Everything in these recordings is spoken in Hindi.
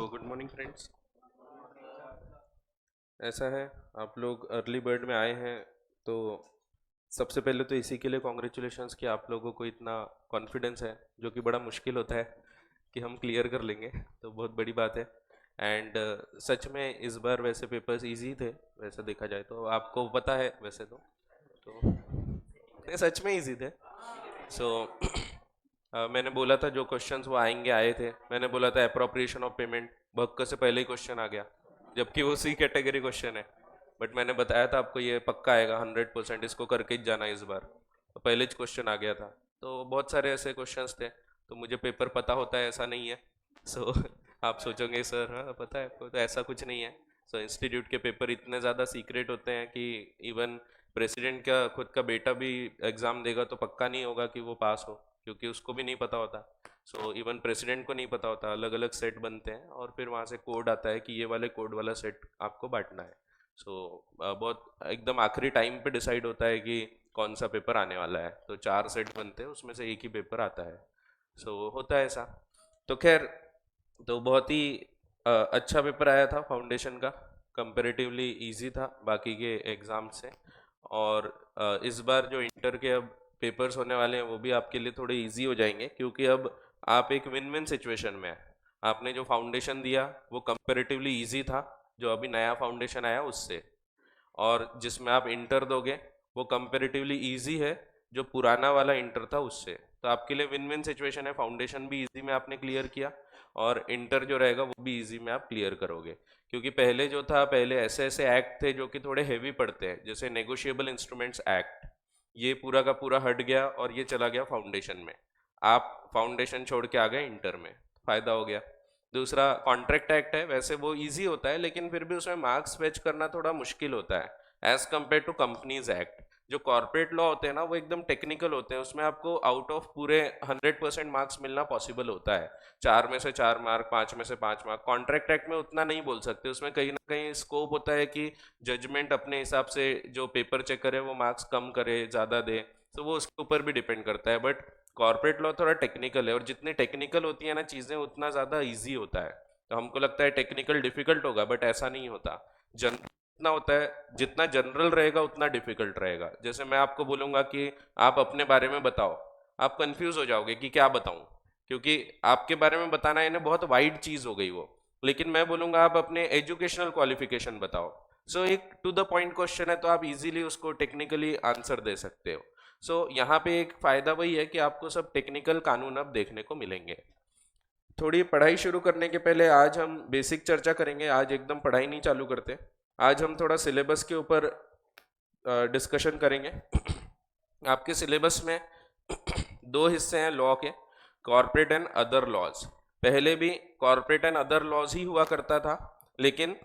Good morning friends. ऐसा है, आप लोग अर्ली बर्ड में आए हैं, तो सबसे पहले तो इसी के लिए कॉन्ग्रेचुलेशंस कि आप लोगों को इतना कॉन्फिडेंस है, जो कि बड़ा मुश्किल होता है कि हम क्लियर कर लेंगे। तो बहुत बड़ी बात है। एंड सच में इस बार वैसे पेपर्स इजी थे, वैसे देखा जाए तो आपको पता है वैसे तो नहीं, सच में इजी थे। सो मैंने बोला था जो क्वेश्चंस वो आएंगे आए थे। मैंने बोला था अप्रोप्रिएशन ऑफ पेमेंट भक्क से पहले ही क्वेश्चन आ गया, जबकि वो सी कैटेगरी क्वेश्चन है। बट मैंने बताया था आपको ये पक्का आएगा, 100% इसको करके ही जाना इस बार। तो पहले ही क्वेश्चन आ गया था। तो बहुत सारे ऐसे क्वेश्चंस थे, तो मुझे पेपर पता होता है ऐसा नहीं है। सो आप सोचोगे सर हाँ पता है आपको, तो ऐसा कुछ नहीं है। सो इंस्टीट्यूट के पेपर इतने ज़्यादा सीक्रेट होते हैं कि इवन प्रेसिडेंट का खुद का बेटा भी एग्ज़ाम देगा तो पक्का नहीं होगा कि वो पास हो, क्योंकि उसको भी नहीं पता होता। सो इवन प्रेसिडेंट को नहीं पता होता। अलग अलग सेट बनते हैं और फिर वहाँ से कोड आता है कि ये वाले कोड वाला सेट आपको बांटना है। सो बहुत एकदम आखिरी टाइम पे डिसाइड होता है कि कौन सा पेपर आने वाला है। तो 4 सेट बनते हैं, उसमें से एक ही पेपर आता है। सो होता है ऐसा। तो खैर, तो बहुत ही अच्छा पेपर आया था फाउंडेशन का। कंपैरेटिवली इजी था बाकी के एग्ज़ाम से। और इस बार जो इंटर के अब पेपर्स होने वाले हैं वो भी आपके लिए थोड़े इजी हो जाएंगे, क्योंकि अब आप एक विन विन सिचुएशन में है। आपने जो फाउंडेशन दिया वो कंपैरेटिवली इजी था, जो अभी नया फाउंडेशन आया उससे। और जिसमें आप इंटर दोगे वो कंपैरेटिवली इजी है, जो पुराना वाला इंटर था उससे। तो आपके लिए विन विन सिचुएशन है। फाउंडेशन भी इजी में आपने क्लियर किया, और इंटर जो रहेगा वो भी इजी में आप क्लियर करोगे। क्योंकि पहले जो था, पहले ऐसे ऐसे एक्ट थे जो कि थोड़े हैवी पड़ते हैं, जैसे नेगोशिएबल इंस्ट्रूमेंट्स एक्ट। ये पूरा का पूरा हट गया और ये चला गया फाउंडेशन में। आप फाउंडेशन छोड़ के आ गए इंटर में, फायदा हो गया। दूसरा कॉन्ट्रैक्ट एक्ट है, वैसे वो इजी होता है लेकिन फिर भी उसमें मार्क्स फेच करना थोड़ा मुश्किल होता है as compare to companies act. जो कॉर्पोरेट लॉ होते हैं ना, वो एकदम टेक्निकल होते हैं, उसमें आपको आउट ऑफ पूरे 100% मार्क्स मिलना पॉसिबल होता है। 4 में से 4 मार्क, 5 में से 5 मार्क। कॉन्ट्रैक्ट एक्ट में उतना नहीं बोल सकते, उसमें कहीं ना कहीं स्कोप होता है कि जजमेंट अपने हिसाब से जो पेपर चेक करे वो मार्क्स कम करे ज़्यादा दे। तो वो उसके ऊपर भी डिपेंड करता है। बट कॉर्पोरेट लॉ थोड़ा टेक्निकल है, और जितनी टेक्निकल होती है ना चीज़ें, उतना ज़्यादा ईजी होता है। तो हमको लगता है टेक्निकल डिफिकल्ट होगा, बट ऐसा नहीं होता। जितना होता है, जितना जनरल रहेगा उतना डिफिकल्ट रहेगा। जैसे मैं आपको बोलूंगा कि आप अपने बारे में बताओ, आप कंफ्यूज हो जाओगे कि क्या बताऊं, क्योंकि आपके बारे में बताना इन्हें बहुत वाइड चीज हो गई वो। लेकिन मैं बोलूंगा आप अपने एजुकेशनल क्वालिफिकेशन बताओ। सो एक टू द पॉइंट क्वेश्चन है, तो आप इजीली उसको टेक्निकली आंसर दे सकते हो। सो यहाँ पे एक फायदा वही है कि आपको सब टेक्निकल कानून अब देखने को मिलेंगे। थोड़ी पढ़ाई शुरू करने के पहले आज हम बेसिक चर्चा करेंगे। आज एकदम पढ़ाई नहीं चालू करते। आज हम थोड़ा सिलेबस के ऊपर डिस्कशन करेंगे। आपके सिलेबस में दो हिस्से हैं लॉ के, कॉर्पोरेट एंड अदर लॉज। पहले भी कॉर्पोरेट एंड अदर लॉज ही हुआ करता था, लेकिन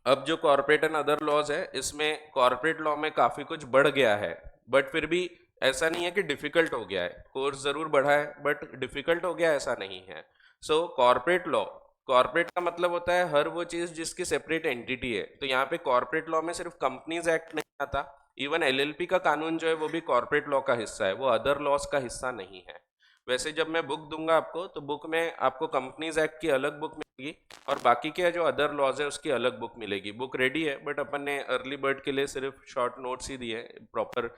अब जो कॉर्पोरेट एंड अदर लॉज है, इसमें कॉर्पोरेट लॉ में काफ़ी कुछ बढ़ गया है। बट फिर भी ऐसा नहीं है कि डिफिकल्ट हो गया है। कोर्स ज़रूर बढ़ा है बट डिफिकल्ट हो गया ऐसा नहीं है। सो कॉर्पोरेट लॉ, कॉर्पोरेट का मतलब होता है हर वो चीज़ जिसकी सेपरेट एंटिटी है। तो यहाँ पे कॉर्पोरेट लॉ में सिर्फ कंपनीज एक्ट नहीं आता, इवन एलएलपी का कानून जो है वो भी कॉर्पोरेट लॉ का हिस्सा है, वो अदर लॉज का हिस्सा नहीं है। वैसे जब मैं बुक दूंगा आपको, तो बुक में आपको कंपनीज एक्ट की अलग बुक मिलेगी, और बाकी के जो अदर लॉज है उसकी अलग बुक मिलेगी। बुक रेडी है, बट अपन ने अर्ली बर्ड के लिए सिर्फ शॉर्ट नोट्स ही दिए। प्रॉपर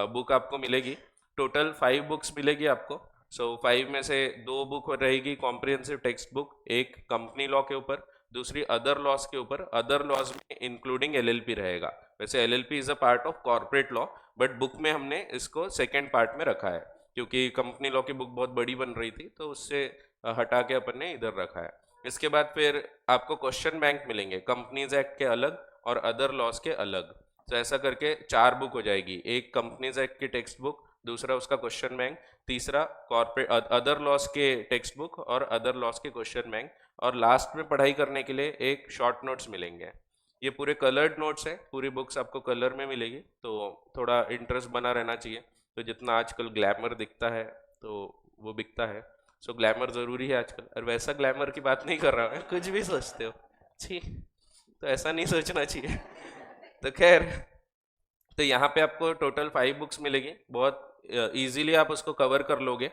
बुक आपको मिलेगी। टोटल 5 बुक्स मिलेगी आपको। सो 5 में से 2 बुक रहेगी कॉम्प्रिहेंसिव टेक्स्ट बुक, एक कंपनी लॉ के ऊपर, दूसरी अदर लॉज के ऊपर। अदर लॉज में इंक्लूडिंग एलएलपी रहेगा। वैसे LLP is a part of corporate law, but book में हमने इसको सेकेंड पार्ट में रखा है, क्योंकि कंपनी लॉ की बुक बहुत बड़ी बन रही थी, तो उससे हटा के अपन ने इधर रखा है। इसके बाद फिर आपको क्वेश्चन बैंक मिलेंगे, कंपनीज एक्ट के अलग और अदर लॉज के अलग। तो ऐसा करके 4 बुक हो जाएगी, एक कंपनीज एक्ट की टेक्स्ट बुक, दूसरा उसका क्वेश्चन बैंक, तीसरा कॉर्पोरेट अदर लॉज के टेक्स्ट बुक और अदर लॉज के क्वेश्चन बैंक, और लास्ट में पढ़ाई करने के लिए एक शॉर्ट नोट्स मिलेंगे। ये पूरे कलर्ड नोट्स है, पूरी बुक्स आपको कलर में मिलेगी, तो थोड़ा इंटरेस्ट बना रहना चाहिए। तो जितना आजकल ग्लैमर दिखता है तो वो बिकता है। सो ग्लैमर ज़रूरी है आजकल। और वैसा ग्लैमर की बात नहीं कर रहा हूँ, कुछ भी सोचते हो छी, तो ऐसा नहीं सोचना चाहिए। तो खैर, तो यहाँ पे आपको टोटल 5 बुक्स मिलेगी। बहुत इजीली आप उसको कवर कर लोगे।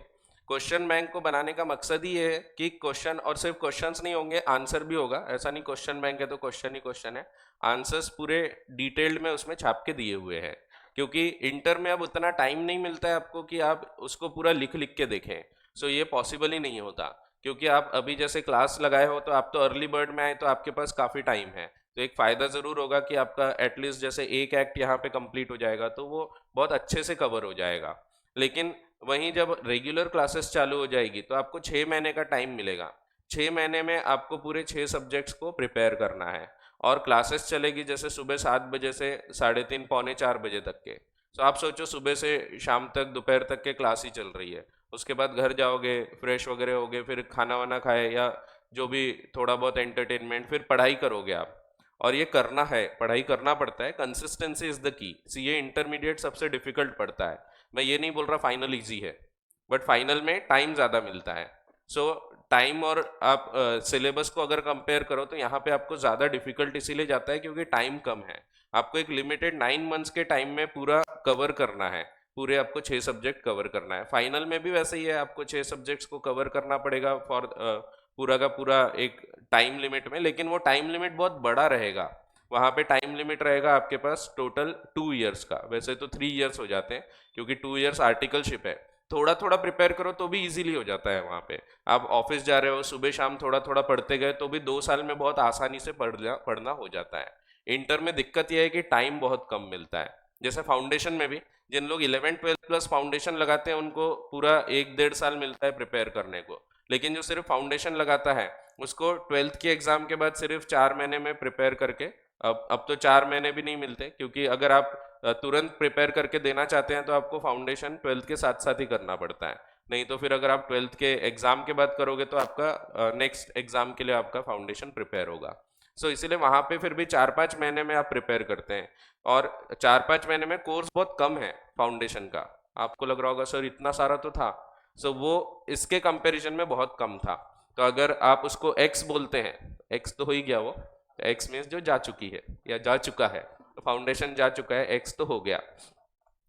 क्वेश्चन बैंक को बनाने का मकसद ही ये है कि क्वेश्चन, और सिर्फ क्वेश्चंस नहीं होंगे, आंसर भी होगा। ऐसा नहीं क्वेश्चन बैंक है तो क्वेश्चन ही क्वेश्चन है, आंसर्स पूरे डिटेल्ड में उसमें छाप के दिए हुए हैं। क्योंकि इंटर में अब उतना टाइम नहीं मिलता है आपको कि आप उसको पूरा लिख लिख के देखें, सो ये पॉसिबल ही नहीं होता। क्योंकि आप अभी जैसे क्लास लगाए हो तो आप तो अर्ली बर्ड में आए तो आपके पास काफ़ी टाइम है, तो एक फ़ायदा ज़रूर होगा कि आपका एटलीस्ट जैसे एक एक्ट यहाँ पे कंप्लीट हो जाएगा तो वो बहुत अच्छे से कवर हो जाएगा। लेकिन वहीं जब रेगुलर क्लासेस चालू हो जाएगी तो आपको 6 महीने का टाइम मिलेगा। 6 महीने में आपको पूरे 6 सब्जेक्ट्स को प्रिपेयर करना है, और क्लासेस चलेगी जैसे सुबह 7 बजे से 3:30 पौने 4 बजे तक के। तो आप सोचो सुबह से शाम तक दोपहर तक के क्लास ही चल रही है, उसके बाद घर जाओगे, फ्रेश वगैरह होगे, फिर खाना वाना खाए या जो भी थोड़ा बहुत एंटरटेनमेंट, फिर पढ़ाई करोगे आप। और ये करना है, पढ़ाई करना पड़ता है, consistency is the key. CA intermediate सबसे डिफिकल्ट पड़ता है। मैं ये नहीं बोल रहा फाइनल इजी है, बट फाइनल में टाइम ज़्यादा मिलता है। सो टाइम, और आप सिलेबस को अगर कंपेयर करो तो यहाँ पे आपको ज़्यादा डिफिकल्ट इसीलिए जाता है क्योंकि टाइम कम है। आपको एक लिमिटेड 9 मंथ्स के टाइम में पूरा कवर करना है, पूरे आपको 6 सब्जेक्ट कवर करना है। फाइनल में भी वैसे ही है, आपको 6 सब्जेक्ट्स को कवर करना पड़ेगा फॉर पूरा का पूरा एक टाइम लिमिट में, लेकिन वो टाइम लिमिट बहुत बड़ा रहेगा। वहाँ पे टाइम लिमिट रहेगा आपके पास टोटल 2 इयर्स का, वैसे तो 3 इयर्स हो जाते हैं क्योंकि 2 इयर्स आर्टिकलशिप है। थोड़ा थोड़ा प्रिपेयर करो तो भी इजीली हो जाता है। वहाँ पे आप ऑफिस जा रहे हो, सुबह शाम थोड़ा थोड़ा पढ़ते गए तो भी 2 साल में बहुत आसानी से पढ़ना हो जाता है। इंटर में दिक्कत यह है कि टाइम बहुत कम मिलता है। जैसे फाउंडेशन में भी जिन लोग 11th 12th प्लस फाउंडेशन लगाते हैं उनको पूरा 1 1.5 साल मिलता है प्रिपेयर करने को, लेकिन जो सिर्फ फाउंडेशन लगाता है उसको 12th के एग्जाम के बाद सिर्फ 4 महीने में प्रिपेयर करके, अब तो 4 महीने भी नहीं मिलते, क्योंकि अगर आप तुरंत प्रिपेयर करके देना चाहते हैं तो आपको फाउंडेशन 12th के साथ साथ ही करना पड़ता है। नहीं तो फिर अगर आप 12th के एग्जाम के बाद करोगे तो आपका नेक्स्ट एग्जाम के लिए आपका फाउंडेशन प्रिपेयर होगा। सो इसीलिए वहां पे फिर भी 4 5 महीने में आप प्रिपेयर करते हैं, और 4 5 महीने में कोर्स बहुत कम है फाउंडेशन का। आपको लग रहा होगा सर इतना सारा तो था, सो वो इसके कंपैरिजन में बहुत कम था। तो अगर आप उसको एक्स बोलते हैं, एक्स तो हो ही गया वो, एक्स मीन्स जो जा चुकी है या जा चुका है, तो फाउंडेशन जा चुका है, एक्स तो हो गया।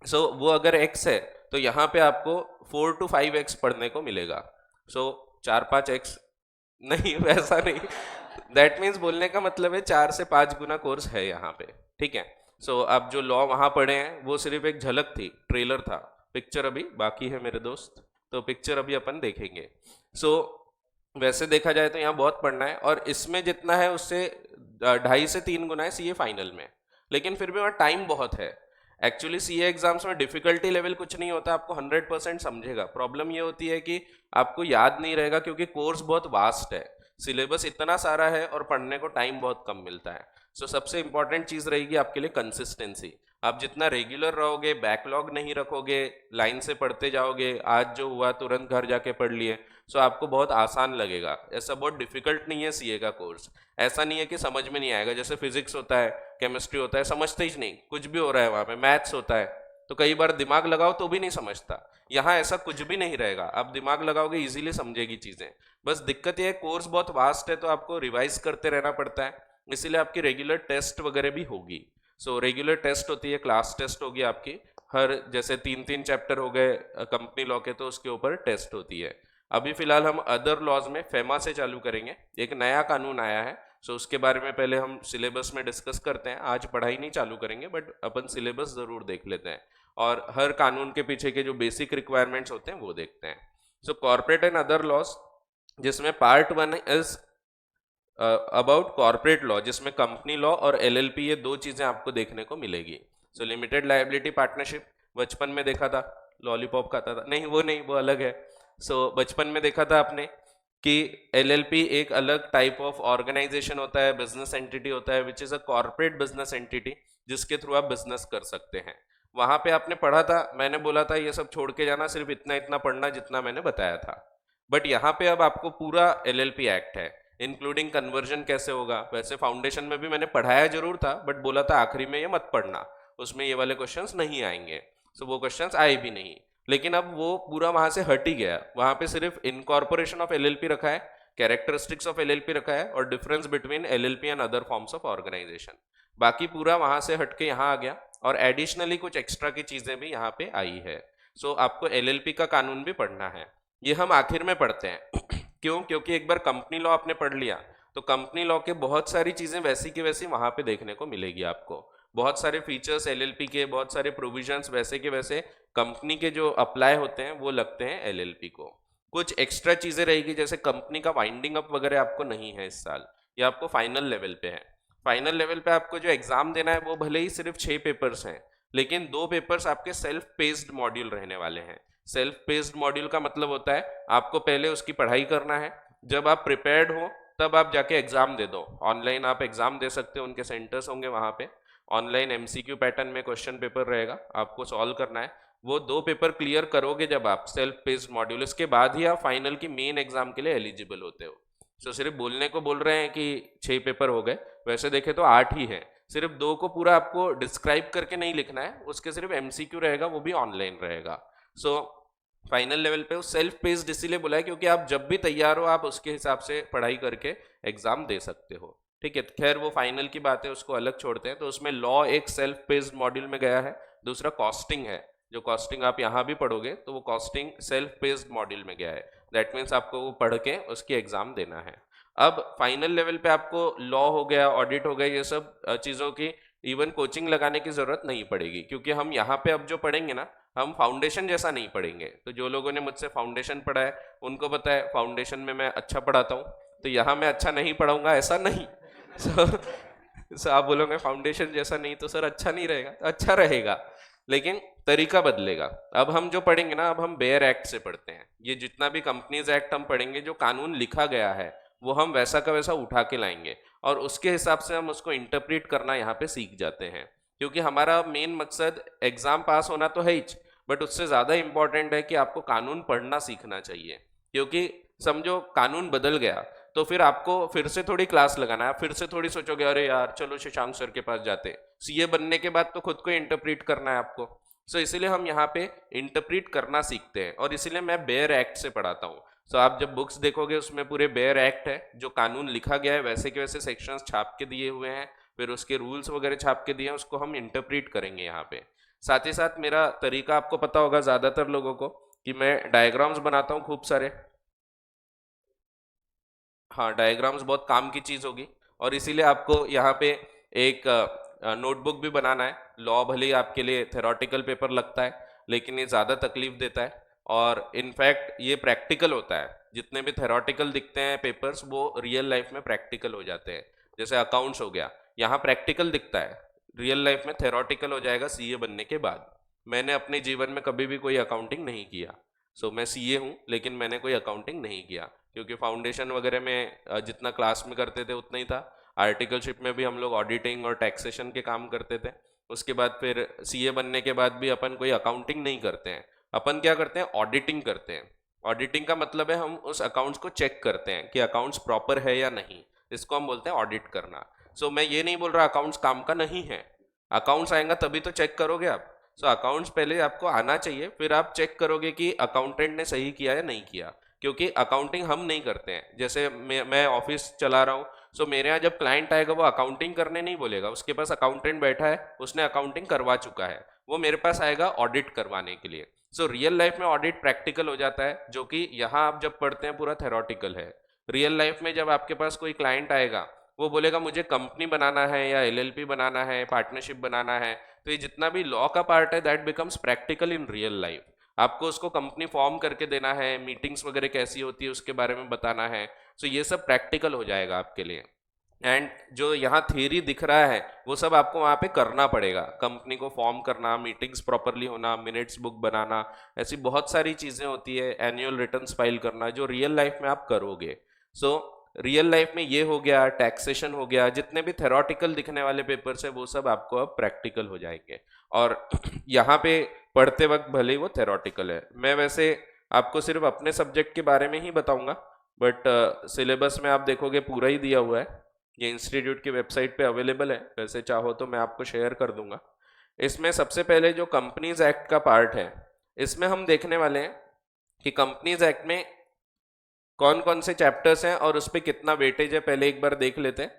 सो वो अगर एक्स है तो यहाँ पे आपको 4 to 5x पढ़ने को मिलेगा। सो 4 5x नहीं, वैसा नहीं, दैट मीन्स बोलने का मतलब है 4 से 5 गुना कोर्स है यहाँ पे, ठीक है। सो आप जो लॉ वहाँ पढ़े हैं वो सिर्फ एक झलक थी, ट्रेलर था, पिक्चर अभी बाकी है मेरे दोस्त, तो पिक्चर अभी अपन देखेंगे। सो वैसे देखा जाए तो यहाँ बहुत पढ़ना है, और इसमें जितना है उससे 2.5 से 3 गुना है सीए फाइनल में, लेकिन फिर भी वहाँ टाइम बहुत है। एक्चुअली सीए एग्जाम्स में डिफिकल्टी लेवल कुछ नहीं होता, आपको 100% समझेगा। प्रॉब्लम ये होती है कि आपको याद नहीं रहेगा क्योंकि कोर्स बहुत वास्ट है, सिलेबस इतना सारा है और पढ़ने को टाइम बहुत कम मिलता है। सो सबसे इंपॉर्टेंट चीज़ रहेगी आपके लिए कंसिस्टेंसी। आप जितना रेगुलर रहोगे, बैकलॉग नहीं रखोगे, लाइन से पढ़ते जाओगे, आज जो हुआ तुरंत घर जाके पढ़ लिए, सो आपको बहुत आसान लगेगा। ऐसा बहुत डिफिकल्ट नहीं है सीए का कोर्स। ऐसा नहीं है कि समझ में नहीं आएगा, जैसे फिजिक्स होता है, केमिस्ट्री होता है, समझते ही नहीं, कुछ भी हो रहा है वहाँ पे, मैथ्स होता है तो कई बार दिमाग लगाओ तो भी नहीं समझता। यहाँ ऐसा कुछ भी नहीं रहेगा, आप दिमाग लगाओगे इजीली समझेगी चीज़ें। बस दिक्कत यह है कोर्स बहुत वास्ट है तो आपको रिवाइज करते रहना पड़ता है, इसीलिए आपकी रेगुलर टेस्ट वगैरह भी होगी। सो रेगुलर टेस्ट होती है, क्लास टेस्ट होगी आपकी, हर जैसे 3 3 चैप्टर हो गए कंपनी लॉ के तो उसके ऊपर टेस्ट होती है। अभी फिलहाल हम अदर लॉज में फेमा से चालू करेंगे, एक नया कानून आया है, सो उसके बारे में पहले हम सिलेबस में डिस्कस करते हैं। आज पढ़ाई नहीं चालू करेंगे बट अपन सिलेबस ज़रूर देख लेते हैं, और हर कानून के पीछे के जो बेसिक रिक्वायरमेंट्स होते हैं वो देखते हैं। सो कॉर्पोरेट एंड अदर लॉज, जिसमें part 1 is about corporate law, जिसमें कंपनी लॉ और एलएलपी ये दो चीज़ें आपको देखने को मिलेगी। सो लिमिटेड लायबिलिटी पार्टनरशिप बचपन में देखा था, लॉलीपॉप खाता था, नहीं वो नहीं, वो अलग है। सो बचपन में देखा था आपने कि एलएलपी एक अलग टाइप ऑफ ऑर्गेनाइजेशन होता है, बिजनेस एंटिटी होता है, which is a corporate business entity, जिसके थ्रू आप बिजनेस कर सकते हैं। वहाँ पे आपने पढ़ा था, मैंने बोला था ये सब छोड़ के जाना, सिर्फ इतना इतना पढ़ना जितना मैंने बताया था। बट यहाँ पे अब आपको पूरा एलएलपी एक्ट है, इंक्लूडिंग कन्वर्जन कैसे होगा। वैसे फाउंडेशन में भी मैंने पढ़ाया जरूर था बट बोला था आखिरी में ये मत पढ़ना, उसमें ये वाले क्वेश्चंस नहीं आएंगे, सो वो क्वेश्चंस आए भी नहीं। लेकिन अब वो पूरा वहां से हट ही गया, वहां पे सिर्फ इनकॉर्पोरेशन ऑफ एलएलपी रखा है, कैरेक्टरिस्टिक्स ऑफ एलएलपी रखा है, और difference between LLP and other forms of organisation. बाकी पूरा वहां से हट के यहाँ आ गया, और एडिशनली कुछ एक्स्ट्रा की चीजें भी यहाँ पे आई है। सो आपको एलएलपी का कानून भी पढ़ना है। ये हम आखिर में पढ़ते हैं। क्यों? क्योंकि एक बार कंपनी लॉ आपने पढ़ लिया तो कंपनी लॉ के बहुत सारी चीजें वैसी की वैसी वहां पे देखने को मिलेगी आपको। बहुत सारे फीचर्स एलएलपी के, बहुत सारे प्रोविजंस वैसे के वैसे कंपनी के जो अप्लाई होते हैं वो लगते हैं एलएलपी को। कुछ एक्स्ट्रा चीजें रहेगी, जैसे कंपनी का वाइंडिंग अप वगैरह आपको नहीं है इस साल, ये आपको फाइनल लेवल पे है। फाइनल लेवल पे आपको जो एग्जाम देना है वो भले ही सिर्फ 6 पेपर्स हैं, लेकिन 2 पेपर्स आपके सेल्फ पेस्ड मॉड्यूल रहने वाले हैं। सेल्फ पेस्ड मॉड्यूल का मतलब होता है आपको पहले उसकी पढ़ाई करना है, जब आप प्रिपेयर्ड हो तब आप जाके एग्जाम दे दो। ऑनलाइन आप एग्जाम दे सकते हो, उनके सेंटर्स होंगे वहां पे। ऑनलाइन एमसीक्यू पैटर्न में क्वेश्चन पेपर रहेगा, आपको सॉल्व करना है। वो 2 पेपर क्लियर करोगे जब आप सेल्फ पेस्ड मॉड्यूल, इसके बाद ही आप फाइनल की मेन एग्जाम के लिए एलिजिबल होते हो। तो सिर्फ बोलने को बोल रहे हैं कि 6 पेपर हो गए, वैसे देखे तो 8 ही है। सिर्फ 2 को पूरा आपको डिस्क्राइब करके नहीं लिखना है, उसके सिर्फ एमसीक्यू रहेगा, वो भी ऑनलाइन रहेगा। सो फाइनल लेवल पे वो सेल्फ पेस्ड इसीलिए बोला है क्योंकि आप जब भी तैयार हो आप उसके हिसाब से पढ़ाई करके एग्जाम दे सकते हो। ठीक है, खैर वो फाइनल की बात है, उसको अलग छोड़ते हैं। तो उसमें लॉ एक सेल्फ पेस्ड मॉड्यूल में गया है, दूसरा कॉस्टिंग है। जो कॉस्टिंग आप यहाँ भी पढ़ोगे तो वो कॉस्टिंग सेल्फ पेस्ड मॉड्यूल में गया है। दैट मीन्स आपको वो पढ़ के उसकी एग्जाम देना है। अब फाइनल लेवल पे आपको लॉ हो गया, ऑडिट हो गया, ये सब चीज़ों की इवन कोचिंग लगाने की जरूरत नहीं पड़ेगी, क्योंकि हम यहाँ पे अब जो पढ़ेंगे ना, हम फाउंडेशन जैसा नहीं पढ़ेंगे। तो जो लोगों ने मुझसे फाउंडेशन पढ़ा है उनको पता है फाउंडेशन में मैं अच्छा पढ़ाता हूँ, तो यहाँ मैं अच्छा नहीं पढ़ाऊंगा ऐसा नहीं। सो आप बोलोगे फाउंडेशन जैसा नहीं तो सर अच्छा नहीं रहेगा, तो अच्छा रहेगा लेकिन तरीका बदलेगा। अब हम जो पढ़ेंगे ना, अब हम बेयर एक्ट से पढ़ते हैं। ये जितना भी कंपनीज एक्ट हम पढ़ेंगे, जो कानून लिखा गया है वो हम वैसा का वैसा उठा के लाएंगे और उसके हिसाब से हम उसको इंटरप्रेट करना यहाँ पे सीख जाते हैं। क्योंकि हमारा मेन मकसद एग्जाम पास होना तो है ही, बट उससे ज़्यादा इंपॉर्टेंट है कि आपको कानून पढ़ना सीखना चाहिए। क्योंकि समझो कानून बदल गया तो फिर आपको फिर से थोड़ी क्लास लगाना है, फिर से थोड़ी सोचोगे अरे यार चलो शशांक सर के पास जाते। सीए बनने के बाद तो खुद को इंटरप्रेट करना है आपको। सो इसीलिए हम यहाँ पे इंटरप्रेट करना सीखते हैं और इसीलिए मैं बेयर एक्ट से पढ़ाता हूँ। सो आप जब बुक्स देखोगे उसमें पूरे बेयर एक्ट है, जो कानून लिखा गया है वैसे के वैसे सेक्शंस छाप के दिए हुए हैं, फिर उसके रूल्स वगैरह छाप के दिए हैं, उसको हम इंटरप्रेट करेंगे यहाँ पे। साथ ही साथ मेरा तरीका आपको पता होगा ज़्यादातर लोगों को कि मैं डायग्राम्स बनाता हूँ खूब सारे। हाँ, डायग्राम्स बहुत काम की चीज़ होगी और इसीलिए आपको यहाँ पे एक नोटबुक भी बनाना है। लॉ भले ही आपके लिए थेरोटिकल पेपर लगता है लेकिन ये ज़्यादा तकलीफ देता है और इनफैक्ट ये प्रैक्टिकल होता है। जितने भी थेरोटिकल दिखते हैं पेपर्स वो रियल लाइफ में प्रैक्टिकल हो जाते हैं। जैसे अकाउंट्स हो गया, यहाँ प्रैक्टिकल दिखता है, रियल लाइफ में थेरोटिकल हो जाएगा सीए बनने के बाद। मैंने अपने जीवन में कभी भी कोई अकाउंटिंग नहीं किया। सो मैं सीए हूँ लेकिन मैंने कोई अकाउंटिंग नहीं किया, क्योंकि फाउंडेशन वगैरह में जितना क्लास में करते थे उतना ही था। आर्टिकलशिप में भी हम लोग ऑडिटिंग और टैक्सेशन के काम करते थे। उसके बाद फिर सीए बनने के बाद भी अपन कोई अकाउंटिंग नहीं करते हैं, अपन क्या करते हैं, ऑडिटिंग करते हैं। ऑडिटिंग का मतलब है हम उस अकाउंट्स को चेक करते हैं कि अकाउंट्स प्रॉपर है या नहीं, इसको हम बोलते हैं ऑडिट करना। सो मैं ये नहीं बोल रहा अकाउंट्स काम का नहीं है, अकाउंट्स आएगा तभी तो चेक करोगे आप। सो अकाउंट्स पहले आपको आना चाहिए, फिर आप चेक करोगे कि अकाउंटेंट ने सही किया या नहीं किया। क्योंकि अकाउंटिंग हम नहीं करते हैं, जैसे मैं ऑफिस चला रहा हूँ, सो मेरे यहाँ जब क्लाइंट आएगा वो अकाउंटिंग करने नहीं बोलेगा, उसके पास अकाउंटेंट बैठा है, उसने अकाउंटिंग करवा चुका है, वो मेरे पास आएगा ऑडिट करवाने के लिए। सो रियल लाइफ में ऑडिट प्रैक्टिकल हो जाता है, जो कि यहाँ आप जब पढ़ते हैं पूरा थेरोटिकल है। रियल लाइफ में जब आपके पास कोई क्लाइंट आएगा वो बोलेगा मुझे कंपनी बनाना है या एलएलपी बनाना है, पार्टनरशिप बनाना है, तो ये जितना भी लॉ का पार्ट है that becomes practical in real life. आपको उसको कंपनी फॉर्म करके देना है, मीटिंग्स वगैरह कैसी होती है उसके बारे में बताना है। सो ये सब प्रैक्टिकल हो जाएगा आपके लिए। एंड जो यहाँ थियरी दिख रहा है वो सब आपको वहाँ पे करना पड़ेगा, कंपनी को फॉर्म करना, मीटिंग्स प्रॉपरली होना, मिनट्स बुक बनाना, ऐसी बहुत सारी चीज़ें होती है, एनुअल रिटर्न्स फाइल करना, जो रियल लाइफ में आप करोगे। सो रियल लाइफ में ये हो गया, टैक्सेशन हो गया, जितने भी थेरोटिकल दिखने वाले पेपर्स है वो सब आपको अब प्रैक्टिकल हो जाएंगे। और यहाँ पे पढ़ते वक्त भले ही वो थेरोटिकल है, मैं वैसे आपको सिर्फ अपने सब्जेक्ट के बारे में ही बताऊंगा, बट सिलेबस में आप देखोगे पूरा ही दिया हुआ है, ये इंस्टीट्यूट की वेबसाइट पे अवेलेबल है, वैसे चाहो तो मैं आपको शेयर कर दूंगा। इसमें सबसे पहले जो कंपनीज एक्ट का पार्ट है, इसमें हम देखने वाले हैं कि कंपनीज एक्ट में कौन कौन से चैप्टर्स हैं और उस पर कितना वेटेज है, पहले एक बार देख लेते हैं।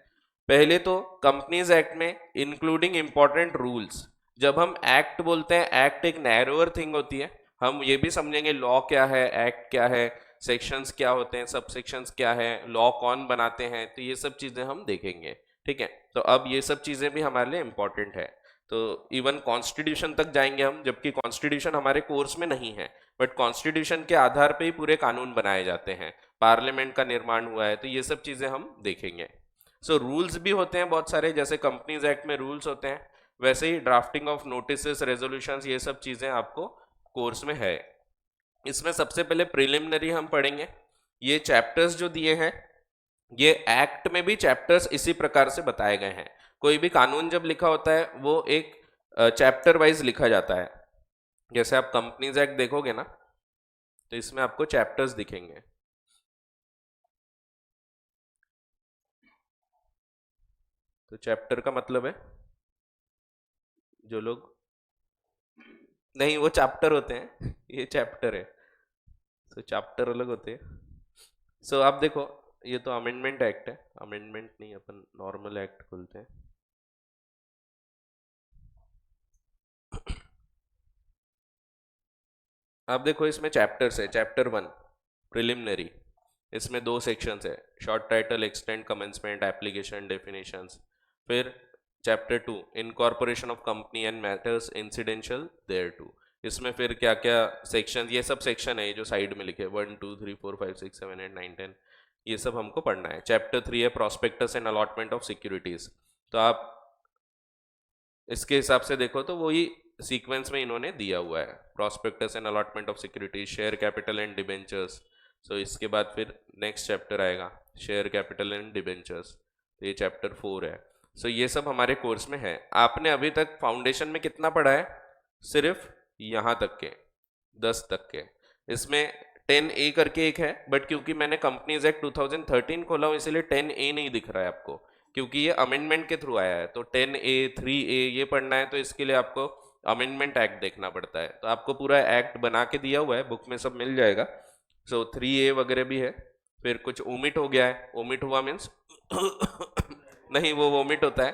पहले तो कंपनीज एक्ट में इंक्लूडिंग इंपॉर्टेंट रूल्स। जब हम एक्ट बोलते हैं, एक्ट एक नैरोअर थिंग होती है, हम ये भी समझेंगे लॉ क्या है, एक्ट क्या है, सेक्शंस क्या होते हैं, सब सेक्शंस क्या है, लॉ कौन बनाते हैं, तो ये सब चीजें हम देखेंगे। ठीक है, तो अब ये सब चीजें भी हमारे लिए इंपॉर्टेंट है। तो इवन कॉन्स्टिट्यूशन तक जाएंगे हम, जबकि कॉन्स्टिट्यूशन हमारे कोर्स में नहीं है, बट कॉन्स्टिट्यूशन के आधार पे ही पूरे कानून बनाए जाते हैं, पार्लियामेंट का निर्माण हुआ है, तो ये सब चीजें हम देखेंगे। सो रूल्स भी होते हैं बहुत सारे, जैसे कंपनीज एक्ट में रूल्स होते हैं, वैसे ही ड्राफ्टिंग ऑफ नोटिस, रेजोल्यूशंस, ये सब चीजें आपको कोर्स में है। इसमें सबसे पहले प्रिलिमिनरी हम पढ़ेंगे। ये चैप्टर्स जो दिए हैं, ये एक्ट में भी चैप्टर्स इसी प्रकार से बताए गए हैं। कोई भी कानून जब लिखा होता है वो एक चैप्टर वाइज लिखा जाता है। जैसे आप कंपनीज एक्ट देखोगे ना, तो इसमें आपको चैप्टर्स दिखेंगे। तो चैप्टर का मतलब है, जो लोग नहीं, वो चैप्टर होते हैं ये चैप्टर है। तो चैप्टर अलग होते हैं। सो आप देखो, ये तो अमेंडमेंट एक्ट है, अमेंडमेंट नहीं, अपन नॉर्मल एक्ट खोलते हैं। आप देखो, इसमें चैप्टर्स है। चैप्टर 1 प्रिलिमिनरी, इसमें 2 सेक्शंस है, short title, extend, commencement, application, definitions. फिर chapter 2 incorporation of company and matters incidental thereto. इसमें फिर क्या क्या सेक्शन, ये सब सेक्शन है, ये जो साइड में लिखे 1 2 3 4 5 6 7 8 9 10, ये सब हमको पढ़ना है। चैप्टर 3 है prospectus and allotment of securities. तो आप इसके हिसाब से देखो तो वही सीक्वेंस में इन्होंने दिया हुआ है, prospectus and allotment of securities, share capital and debentures. So इसके बाद फिर नेक्स्ट चैप्टर आएगा, शेयर कैपिटल एंड डिबेंचर्स, तो ये चैप्टर 4 है। सो ये सब हमारे कोर्स में है। आपने अभी तक फाउंडेशन में कितना पढ़ा है? सिर्फ यहाँ तक के, 10 तक के। इसमें 10A करके एक है, बट क्योंकि मैंने कंपनीज एक्ट 2013 खोला हूँ, इसलिए 10A नहीं दिख रहा है आपको, क्योंकि ये अमेंडमेंट के थ्रू आया है। तो 10A 3A ये पढ़ना है, तो इसके लिए आपको अमेंडमेंट एक्ट देखना पड़ता है। तो आपको पूरा एक्ट बना के दिया हुआ है, बुक में सब मिल जाएगा। सो 3A वगैरह भी है। फिर कुछ ओमिट हो गया है, ओमिट हुआ मीन्स नहीं, वो वोमिट होता है,